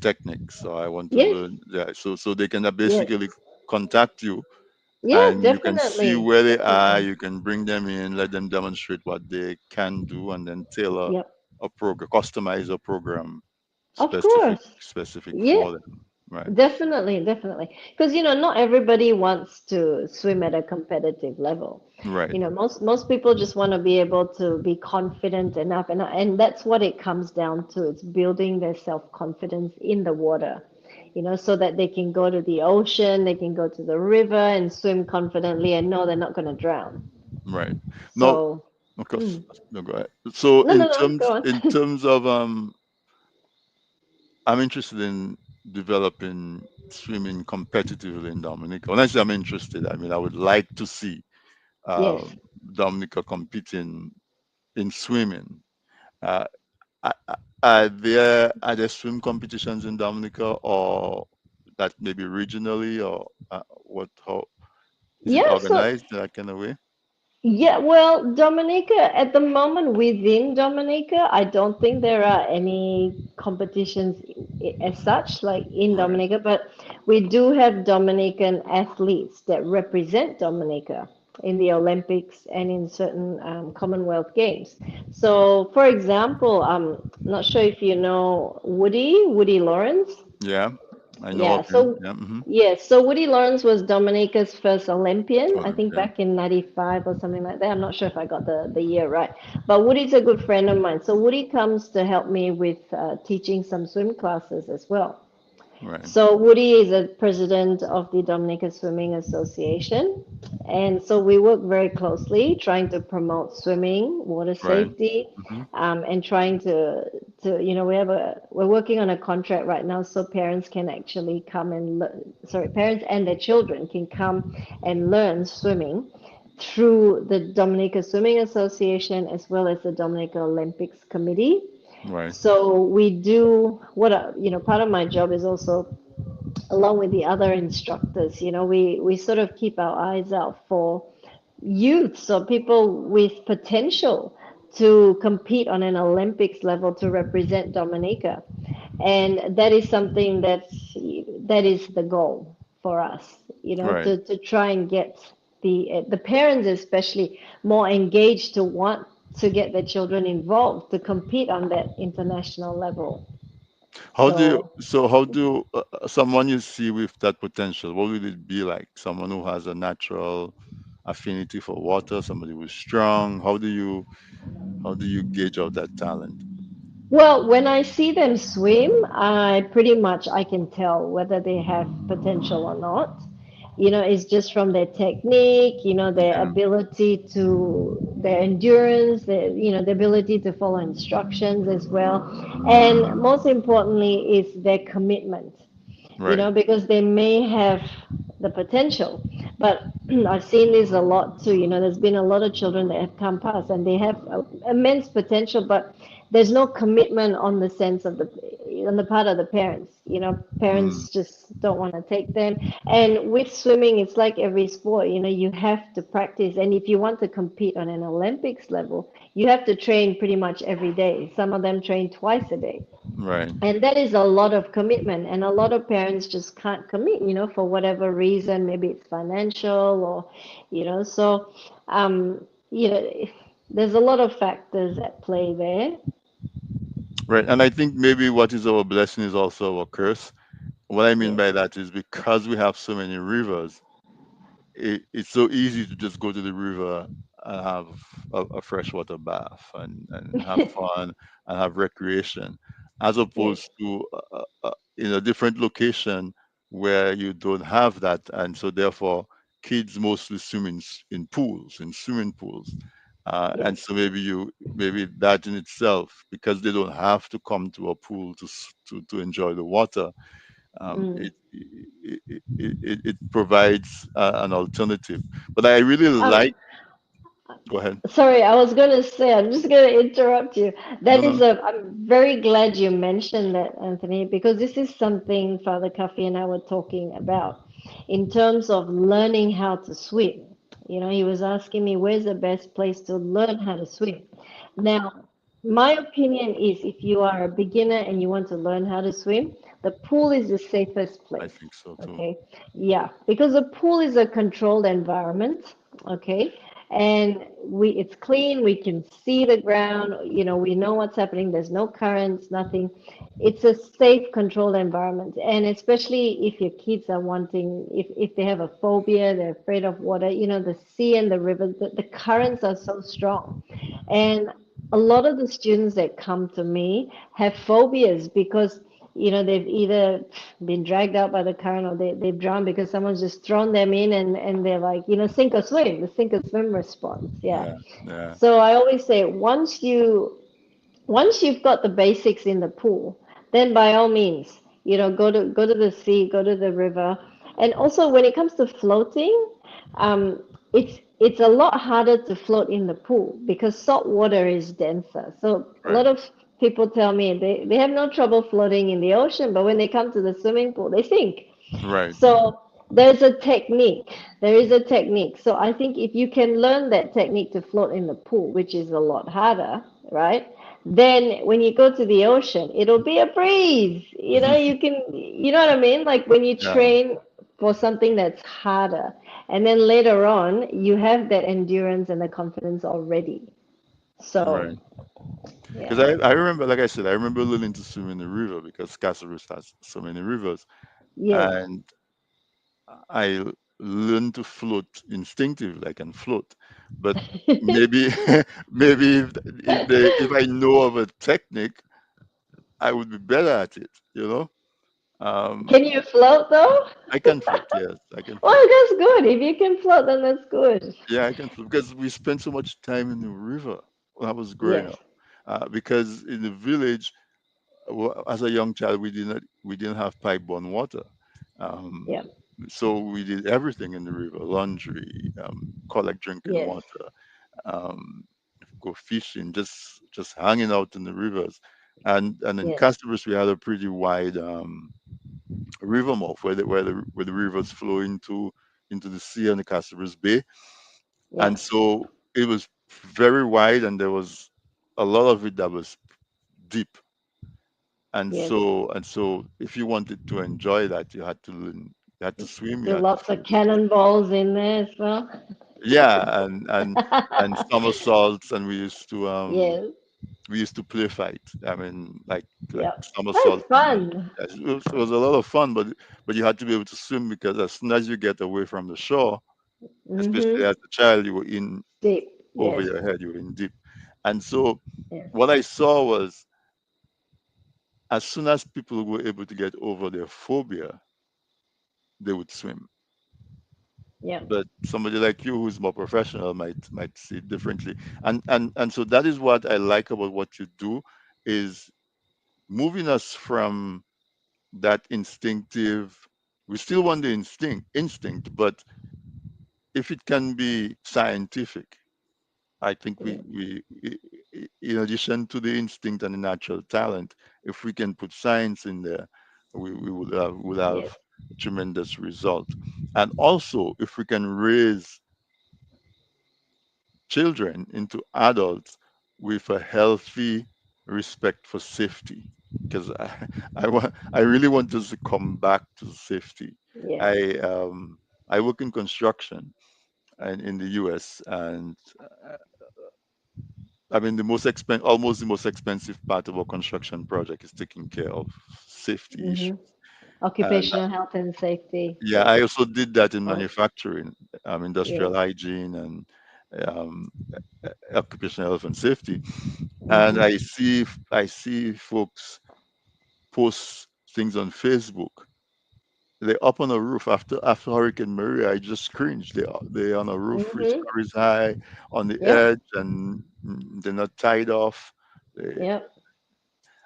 techniques. So I want to Yes. learn. Yeah. So they can Yes. basically contact you, Yeah, and you can see definitely. where they are. Definitely. You can bring them in, let them demonstrate what they can do, and then tailor Yep. a program, customize a program Of specific course. specific Yeah, for them. Right. definitely, definitely. Because not everybody wants to swim at a competitive level. Right. Most people just want to be able to be confident enough, and that's what it comes down to. It's building their self-confidence in the water. So that they can go to the ocean, they can go to the river and swim confidently and know they're not going to drown. Right. Now, So. Of course. Mm. No, go ahead. So No, no, no, go on. in terms of I'm interested in developing swimming competitively in Dominica. When I say I'm interested, I mean I would like to see uh, Yes. Dominica competing in swimming. Uh, are there swim competitions in Dominica, or that maybe regionally, or what? How is it Yeah, so organized in that kind of way? yeah, well, Dominica, at the moment within Dominica, I don't think there are any competitions as such, like in Right, Dominica, but we do have Dominican athletes that represent Dominica in the Olympics and in certain Commonwealth Games. So, for example, I'm not sure if you know Woody Lawrence. yeah, I know Yeah, of him. so Yeah, yes, so Woody Lawrence was Dominica's first Olympian, I think Olympian. back in 95 or something like that. I'm not sure if I got the year right. But Woody's a good friend of mine. So Woody comes to help me with teaching some swim classes as well. Right, So Woody is a president of the Dominica Swimming Association, and so we work very closely trying to promote swimming, water right. safety, Hmm. and trying we're working on a contract right now so parents can actually come and learn, sorry, parents and their children can come and learn swimming through the Dominica Swimming Association as well as the Dominica Olympics Committee. Right, So we do part of my job is also along with the other instructors, we sort of keep our eyes out for youths or people with potential to compete on an Olympics level to represent Dominica. And that is something that is the goal for us, right. to try and get the parents especially more engaged to want to get their children involved to compete on that international level. So How do someone you see with that potential, what would it be like? Someone who has a natural affinity for water, somebody who's strong. How do you gauge out that talent? well, when I see them swim, I can tell whether they have potential or not. It's just from their technique, their Yeah, ability their endurance, the ability to follow instructions as well. And most importantly is their commitment, right, because they may have the potential. But I've seen this a lot too. There's been a lot of children that have come past and they have immense potential, but there's no commitment on the part of the parents. mm, Parents just don't want to take them. And with swimming, it's like every sport. You have to practice, and if you want to compete on an Olympics level, you have to train pretty much every day. Some of them train twice a day. right. And that is a lot of commitment, and a lot of parents just can't commit, for whatever reason. Maybe it's financial or, so, you know, there's a lot of factors at play there. Right. And I think maybe what is our blessing is also our curse. What I mean Yes, by that is because we have so many rivers, it's so easy to just go to the river and have a freshwater bath and have fun and have recreation, as yes, opposed to in a different location where you don't have that, and so therefore kids mostly swim in pools, in swimming pools, and yes. so maybe that in itself, because they don't have to come to a pool to enjoy the water, Mm. it provides an alternative. But I really Um, like. Go ahead. Sorry, I was going to say, I'm just going to interrupt you. No, no. I'm very glad you mentioned that, Anthony, because this is something Father Coffey and I were talking about in terms of learning how to swim. He was asking me, where's the best place to learn how to swim? Now, my opinion is if you are a beginner and you want to learn how to swim, the pool is the safest I place. think so too. Okay. Yeah, because the pool is a controlled environment. Okay. And it's clean, we can see the ground, we know what's happening, there's no currents, nothing. It's a safe, controlled environment. And especially if your kids are wanting, if they have a phobia, they're afraid of water, the sea and the river, the currents are so strong. And a lot of the students that come to me have phobias because they've either been dragged out by the current or they've drowned because someone's just thrown them in and they're like, sink or swim, the sink or swim response. Yeah. Yeah, yeah, So I always say once you've got the basics in the pool, then by all means, go to the sea, go to the river. And also when it comes to floating, it's a lot harder to float in the pool because salt water is denser. So a right, lot of people tell me they have no trouble floating in the ocean, but when they come to the swimming pool, they sink. right. So there's a technique. There is a technique. So I think if you can learn that technique to float in the pool, which is a lot harder, right? Then when you go to the ocean, it'll be a breeze. You know what I mean? Like when you Yeah, train for something that's harder, and then later on, you have that endurance and the confidence already. So, right. Because yeah. I remember, like I said, I remember learning to swim in the river because Casablanca has so many rivers, Yes. and I learned to float instinctively. I can float, but maybe maybe if I know of a technique, I would be better at it. Um, Can you float though? I can float. Yes, I can float. Well, that's good. If you can float, then that's good. Yeah, I can float because we spent so much time in the river when I was growing Yes. up. Because in the village, as a young child, we didn't have pipe-borne water, um, Yeah. so we did everything in the river: laundry, collect drinking Yes. water, um, go fishing, just hanging out in the rivers. And in Yes. Casablanca, we had a pretty wide river mouth where the rivers flow into the sea and the Casablanca Bay, Yeah. and so it was very wide, and there was a lot of it that was deep. Yes. And so if you wanted to enjoy that, you had to learn, you had to swim, you Do had to lots of float. cannonballs in there as well. Yeah, and somersaults, and Yes. we used to play fight. I mean, like Yep. That's somersaults. fun. It was a lot of fun, but you had to be able to swim because as soon as you get away from the shore, especially Mm-hmm. as a child, you were in Deep. over Yes. your head, you were in deep. And so Yes. what I saw was as soon as people were able to get over their phobia, they would swim. Yep. But somebody like you who's more professional might see it differently. And so that is what I like about what you do is moving us from that instinctive, we still want the instinct, but if it can be scientific, I think Yeah. in addition to the instinct and the natural talent, if we can put science in there, we will have Yes. a tremendous result. And also, if we can raise children into adults with a healthy respect for safety, because I really want us to come back to safety. Yes. I I work in construction and in the U.S. and I mean, almost the most expensive part of a construction project is taking care of safety Mm-hmm. issues. And Occupational health and safety. yeah, Yes. I also did that in Oh, manufacturing, industrial yes. hygiene and um, occupational health and safety. And Mm-hmm. I see folks post things on Facebook. They're up on a roof after Hurricane Maria. I just cringed. They're on a roof, three Mm-hmm. stories high, on the Yep. edge, and they're not tied off. They, Yep.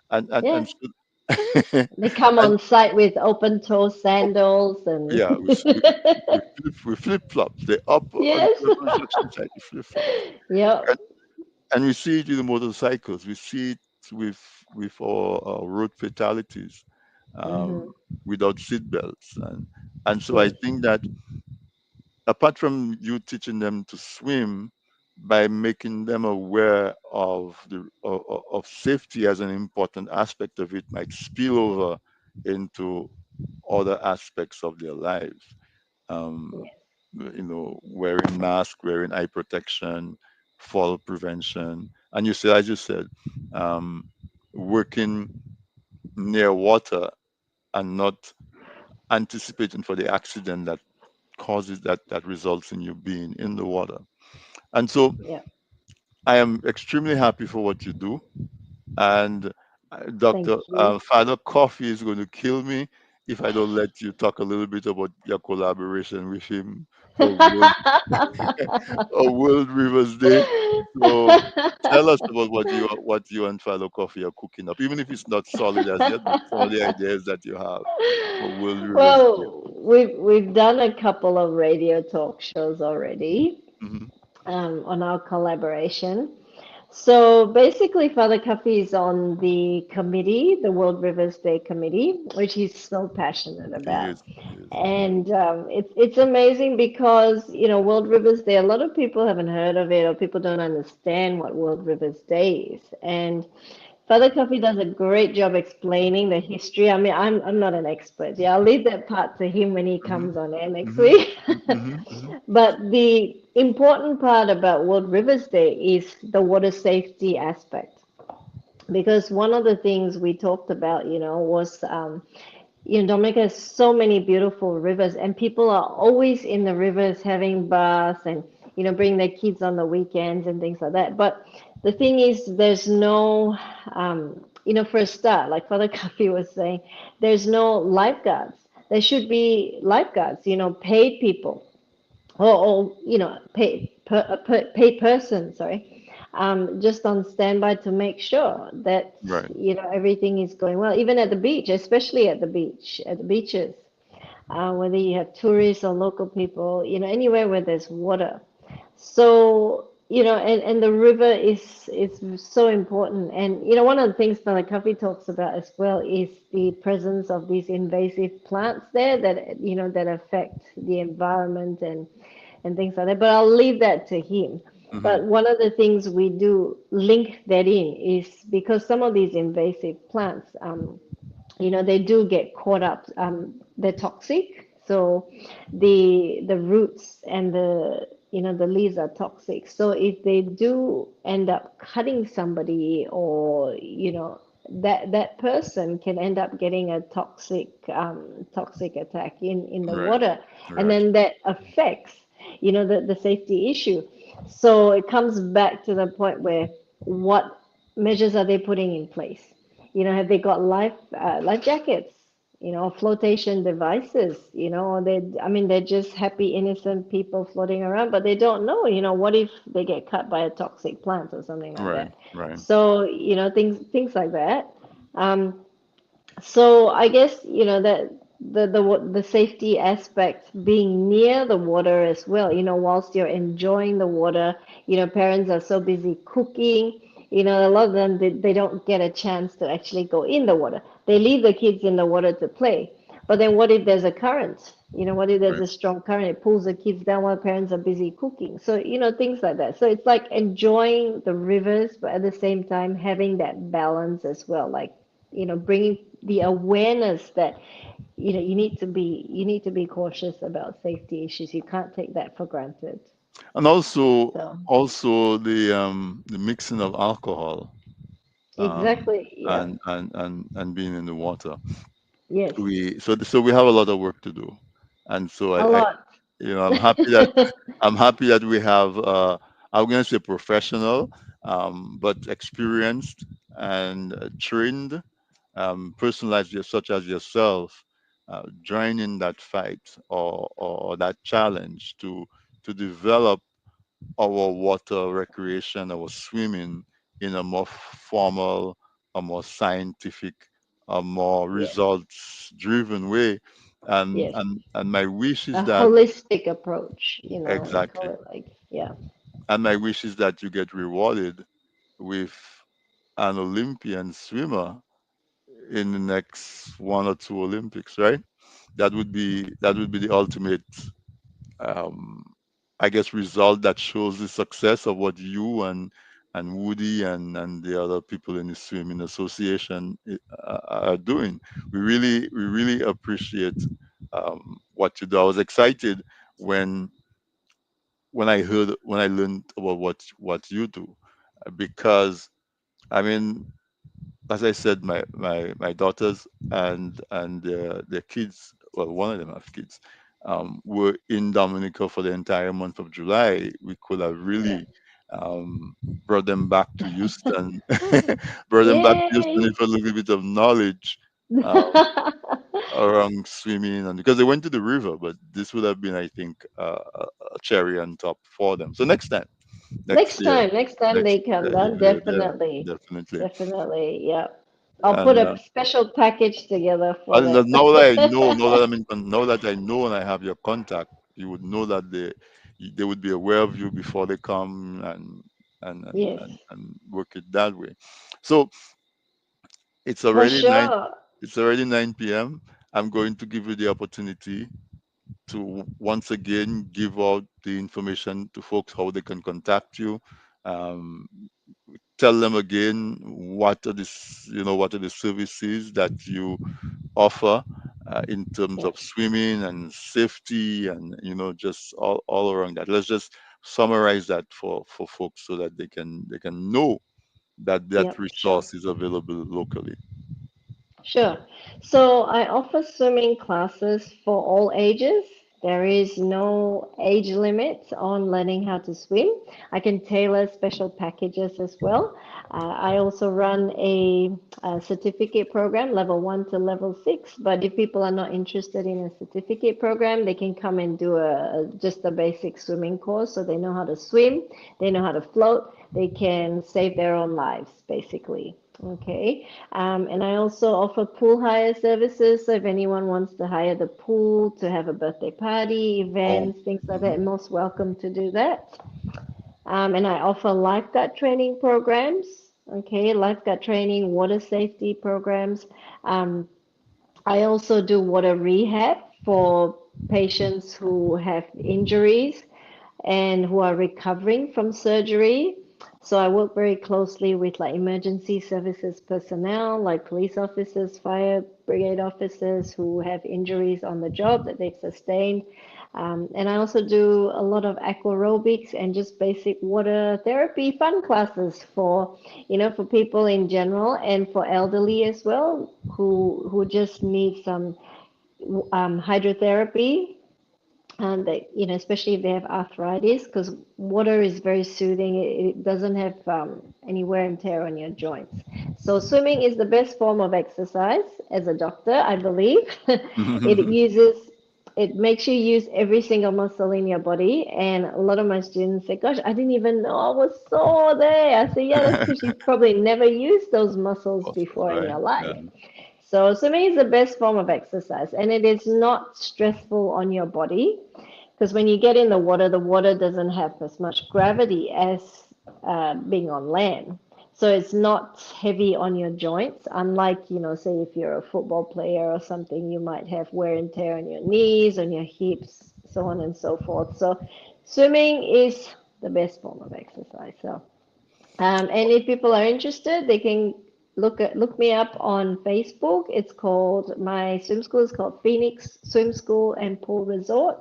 and Yeah. so, They come and on site with open toe sandals and yeah, we flip flops. They're up on yes. the construction site. We flip flops, Yep. and we see it with the motorcycles. We see it with our road fatalities, Mm-hmm. um, without seat belts, and so I Yes. think that apart from you teaching them to swim, by making them aware of safety as an important aspect of it, might spill over into other aspects of their lives. Um, Yes. wearing mask, wearing eye protection, fall prevention, and as you said, um, working near water and not anticipating for the accident that results in you being in the water. And so Yep. I am extremely happy for what you do. And Thank Doctor, you. Father Coffee is going to kill me if I don't let you talk a little bit about your collaboration with him for World Rivers Day. So tell us about what you and Father Coffee are cooking up, even if it's not solid as yet, but some of the ideas that you have for World Rivers Day. Well, we've done a couple of radio talk shows already Hmm. on our collaboration. So basically, Father Cuffy is on the committee, the World Rivers Day committee, which he's so passionate He about. is. He is. And it's amazing because, World Rivers Day, a lot of people haven't heard of it or people don't understand what World Rivers Day is. And Father Coffee does a great job explaining the history. I mean, I'm not an expert. Yeah, I'll leave that part to him when he Hmm. comes on air next Hmm. week. Hmm. Hmm. But the important part about World Rivers Day is the water safety aspect. Because one of the things we talked about, was Dominica has so many beautiful rivers, and people are always in the rivers having baths and, bring their kids on the weekends and things like that. But the thing is, there's no, for a start, like Father Kafi was saying, there's no lifeguards. There should be lifeguards, paid people or paid person, sorry, just on standby to make sure that Right. everything is going well, even at the beach, especially at the beaches, whether you have tourists or local people, anywhere where there's water. So, and the river is so important. And, one of the things Malakavi talks about as well is the presence of these invasive plants there that, that affect the environment and things like that. But I'll leave that to him. Hmm. But one of the things we do link that in is because some of these invasive plants, they do get caught up. They're toxic. So the roots and the leaves are toxic. So if they do end up cutting somebody or, that person can end up getting a toxic attack in the Right. water. And Right. then that affects, the safety issue. So it comes back to the point where what measures are they putting in place? Have they got life jackets? Flotation devices. Or I mean, they're just happy, innocent people floating around, but they don't know. What if they get cut by a toxic plant or something like Right. that? Right. So, things like that. Um, so I guess, that the safety aspect being near the water as well, whilst you're enjoying the water, parents are so busy cooking, a lot of them they don't get a chance to actually go in the water. They leave the kids in the water to play. But then what if there's a current? What if there's Right. a strong current? It pulls the kids down while parents are busy cooking. So, things like that. So it's like enjoying the rivers, but at the same time having that balance as well. Like, bringing the awareness that you need to be cautious about safety issues. You can't take that for granted. And also, So the mixing of alcohol, exactly, yeah, and being in the water. yes, So we have a lot of work to do, and so a I lot. I'm happy that we have I'm going to say professional, but experienced and trained, personalized, such as yourself, joining that fight or that challenge to develop our water recreation, our swimming in a more formal, a more scientific, a more Yes, results driven way. And yes, and my wish a is that holistic approach. We call exactly. it like, yeah, And my wish is that you get rewarded with an Olympian swimmer in the next 1 or 2 Olympics, right? That would be the ultimate, um, I guess, result that shows the success of what you and Woody and the other people in the swimming association are doing. We really appreciate what you do. I was excited when when I learned about what you do, because I mean, as I said, my daughters and their kids, well, one of them have kids, were in Dominica for the entire month of July. We could have yeah, really brought them back to Houston, brought them back to Houston Yay! with a little bit of knowledge around swimming, and because they went to the river, but this would have been, I think, a cherry on top for them. So next year, Next time next they come year, down, yeah, definitely, definitely. definitely, yeah. I'll put And a special package together for and them. now that I know, now that I know and I have your contact, you would know that they would be aware of you before they come, Yes, and work it that way. So it's for already nine. sure. It's already 9 p.m. I'm going to give you the opportunity to once again give out the information to folks how they can contact you. Um, Tell them again what are the services that you offer in terms Yep, of swimming and safety, and just all around that. Let's just summarize that for folks so that they can know that that yep, sure. resource is available locally. Sure. So I offer swimming classes for all ages. There is no age limit on learning how to swim. I can tailor special packages as well. I also run a certificate program, level 1 to level 6. But if people are not interested in a certificate program, they can come and do just a basic swimming course so they know how to swim, they know how to float, they can save their own lives, basically. Okay. And I also offer pool hire services. So if anyone wants to hire the pool to have a birthday party, Oh, events, things like mhm. that, most welcome to do that. And I offer lifeguard training programs. Okay, lifeguard training, water safety programs. Um, I also do water rehab for patients who have injuries and who are recovering from surgery. So I work very closely with like emergency services personnel, like police officers, fire brigade officers who have injuries on the job that they've sustained. And I also do a lot of aquarobics and just basic water therapy fun classes for people in general and for elderly as well who just need some hydrotherapy and especially if they have arthritis, because water is very soothing. It doesn't have any wear and tear on your joints. So swimming is the best form of exercise as a doctor, I believe. It makes you use every single muscle in your body. And a lot of my students say, gosh, I didn't even know I was sore there. I say, yeah, that's because you've probably never used those muscles Also, before in right? your Yeah. life. So swimming is the best form of exercise, and it is not stressful on your body because when you get in the water doesn't have as much gravity as being on land. So it's not heavy on your joints, unlike, say if you're a football player or something, you might have wear and tear on your knees, on your hips, so on and so forth. So swimming is the best form of exercise. So and if people are interested, they can look me up on Facebook. It's called my swim school is called Phoenix Swim School and Pool Resort.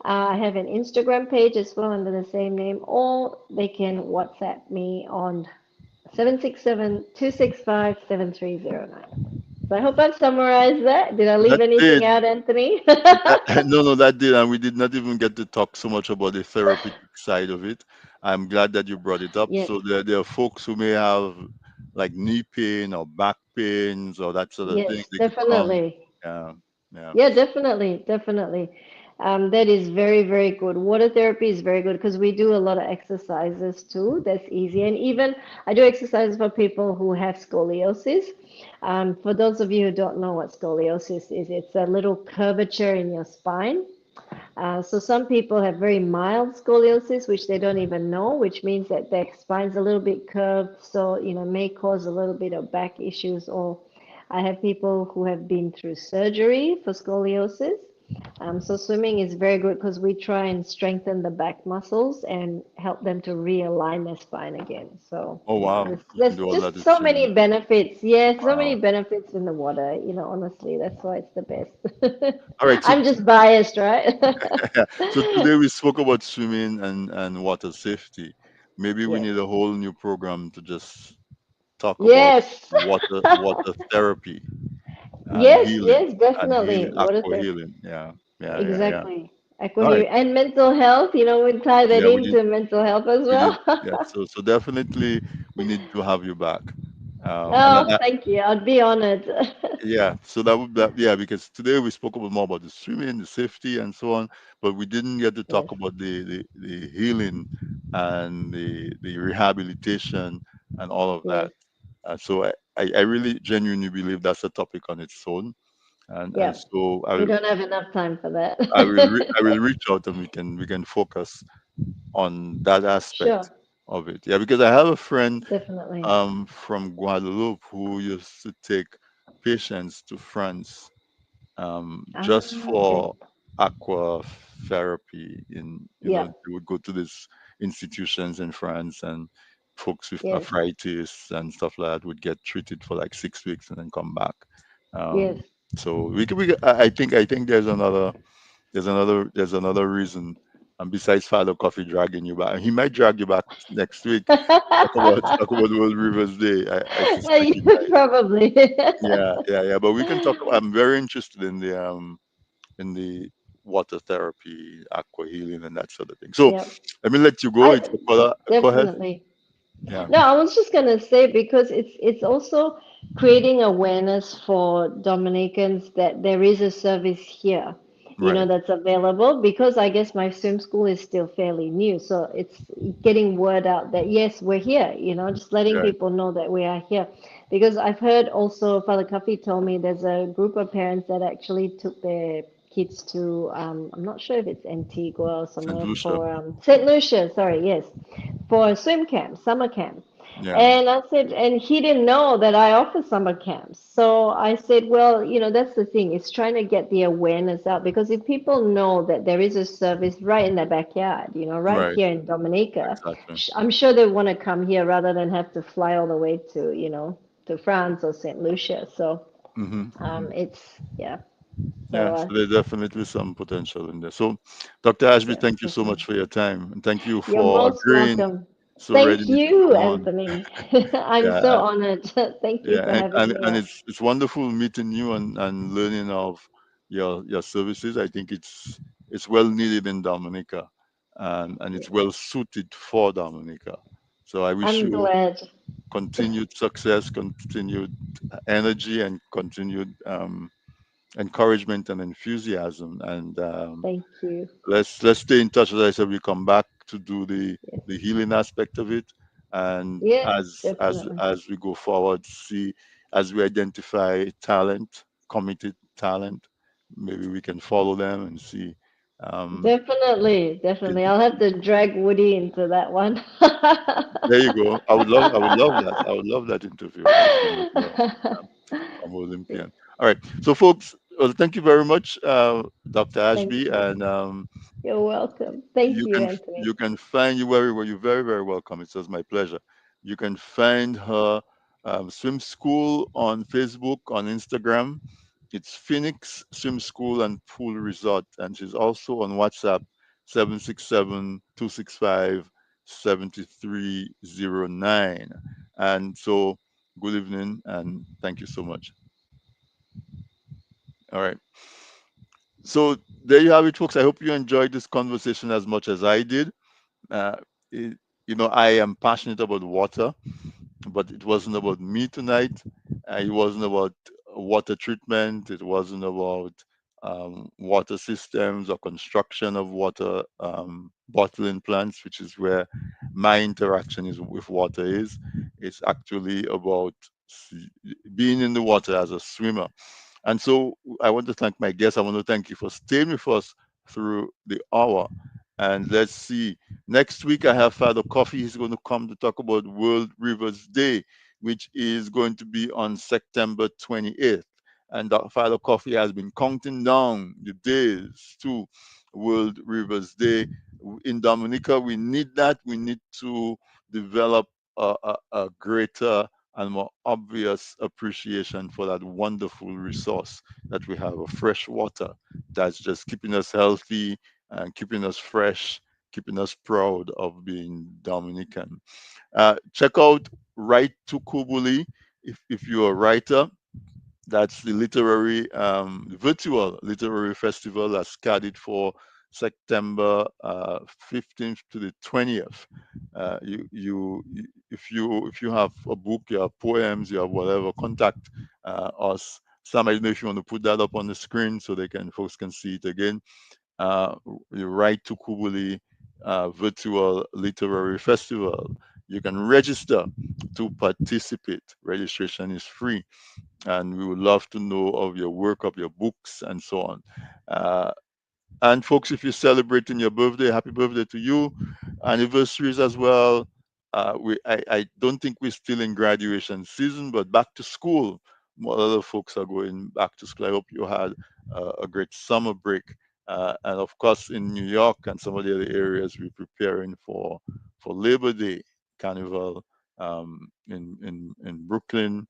I have an Instagram page as well under the same name, or they can WhatsApp me on 767-265-7309. So I hope I've summarized that. Did I leave That anything did. out, Anthony? No, no, that did, and we did not even get to talk so much about the therapeutic side of it. I'm glad that you brought it up. Yes, So there are folks who may have like knee pain or back pains or that sort of thing. yes, They could come. definitely. Yeah, yeah. Yeah, definitely, definitely. That is very, very good. Water therapy is very good because we do a lot of exercises too. That's easy. And even I do exercises for people who have scoliosis. For those of you who don't know what scoliosis is, it's a little curvature in your spine. So some people have very mild scoliosis, which they don't even know, which means that their spine's a little bit curved, so may cause a little bit of back issues. Or I have people who have been through surgery for scoliosis. So swimming is very good because we try and strengthen the back muscles and help them to realign their spine again. So Oh wow, you can there's do all that just with so swimming. many benefits. Yeah, so many Wow. benefits in the water. Honestly, that's why it's the best. All right. So I'm just biased, right? so today we spoke about swimming and water safety. Maybe we Yes. need a whole new program to just talk about Yes. water therapy and Yes, healing yes, definitely. Water aqua therapy. healing. Yeah, yeah, yeah, yeah. Exactly. All right. and mental health. We tie that Yeah, we did. into mental health as We did. well. Yeah. So definitely we need to have you back. And Oh, thank you. I'd be honored. yeah, so yeah, because today we spoke about more about the swimming, the safety, and so on, but we didn't get to Yes, talk about the healing and the rehabilitation and all of that. yes, So I really genuinely believe that's a topic on its own, and yep. so We don't have enough time for I will that. reach out and we can focus on that Sure, aspect of it. Yeah, because I have a friend definitely. from Guadeloupe who used to take patients to France just Ah, okay. for aqua therapy. Yeah, They would go to these institutions in France, and folks with yes, arthritis and stuff like that would get treated for like 6 weeks and then come back. yes. Um, so I think there's another reason. And besides Father Coffee dragging you back, he might drag you back next week. Talk about World Rivers Day. I suspect he might. Probably. Yeah, yeah, yeah. But we can talk. I'm very interested in the water therapy, aqua healing, and that sort of thing. So Yeah, let me let you go. I It's a color. Go ahead. definitely. Yeah. No, I was just gonna say because it's also creating awareness for Dominicans that there is a service here, Right. that's available because I guess my swim school is still fairly new. So it's getting word out that yes, we're here, just letting Right. people know that we are here. Because I've heard also Father Coffee told me there's a group of parents that actually took their kids to I'm not sure if it's Antigua or Saint somewhere Lucia. for St. Lucia, sorry, yes, for a swim camp, summer camp. Yeah. And I said, and he didn't know that I offer summer camps. So I said, well, that's the thing. It's trying to get the awareness out because if people know that there is a service right in their backyard, right Right. here in Dominica, Exactly. I'm sure they want to come here rather than have to fly all the way to France or St. Lucia. So Mm-hmm. yeah. So Yeah, so there's definitely some potential in there. So, Dr. Ashby, yeah, thank you so much definitely. for your time, and thank you You're for most agreeing welcome. so Thank readily to you, come on. Anthony. I'm Yeah, so honored. Thank you yeah, for and, having and, me and on. it's wonderful meeting you and learning of your services. I think it's well needed in Dominica, and it's well suited for Dominica. So I wish I'm you glad. continued success, continued energy, and continued encouragement and enthusiasm. And Thank you. let's stay in touch. As I said, we come back to do Yes. the healing aspect of it, and Yeah, as definitely. we go forward, see as we identify talent, committed talent, maybe we can follow them and see. Um, Definitely, can, definitely. I'll have to drag Woody into that one. there you go. I would love that. I would love that interview with him as well. I'm Olympian. All right. So, folks, well, thank you very much, Dr. Thank Ashby, you. and You're welcome. Thank you, you Anthony. can find you're very very welcome. It was my pleasure. You can find her swim school on Facebook, on Instagram. It's Phoenix Swim School and Pool Resort, and she's also on WhatsApp 767-265-7309. And so, good evening, and thank you so much. All right. So there you have it, folks. I hope you enjoyed this conversation as much as I did. Uh, it, I am passionate about water, but it wasn't about me tonight. It wasn't about water treatment. It wasn't about water systems or construction of water bottling plants, which is where my interaction is with water is. It's actually about being in the water as a swimmer. And so I want to thank my guests. I want to thank you for staying with us through the hour. And let's see. Next week, I have Father Coffee. He's going to come to talk about World Rivers Day, which is going to be on September 28th. And Father Coffee has been counting down the days to World Rivers Day. In Dominica, we need that. We need to develop a greater and more obvious appreciation for that wonderful resource that we have of fresh water that's just keeping us healthy and keeping us fresh, keeping us proud of being Dominican. Check out Write to Kubuli if you're a writer. That's the virtual literary festival that's scheduled for September 15th to the 20th. If you have a book, you have poems, you have whatever, contact us. Sam, I don't know if you want to put that up on the screen so they can folks can see it again. uh, you write to Kubuli Virtual Literary Festival. You can register to participate. Registration is free, and we would love to know of your work, of your books, and so on. Uh, and folks, if you're celebrating your birthday, happy birthday to you. Anniversaries as well. I don't think we're still in graduation season, but back to school. A lot of folks are going back to school. I hope you had a great summer break. And of course, in New York and some of the other areas, we're preparing for Labor Day Carnival in Brooklyn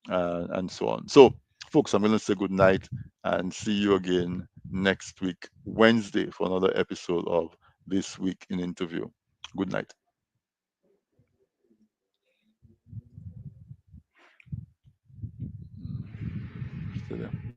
and so on. So, folks, I'm going to say good night and see you again next week, Wednesday, for another episode of This Week in Interview. Good night. Stay there.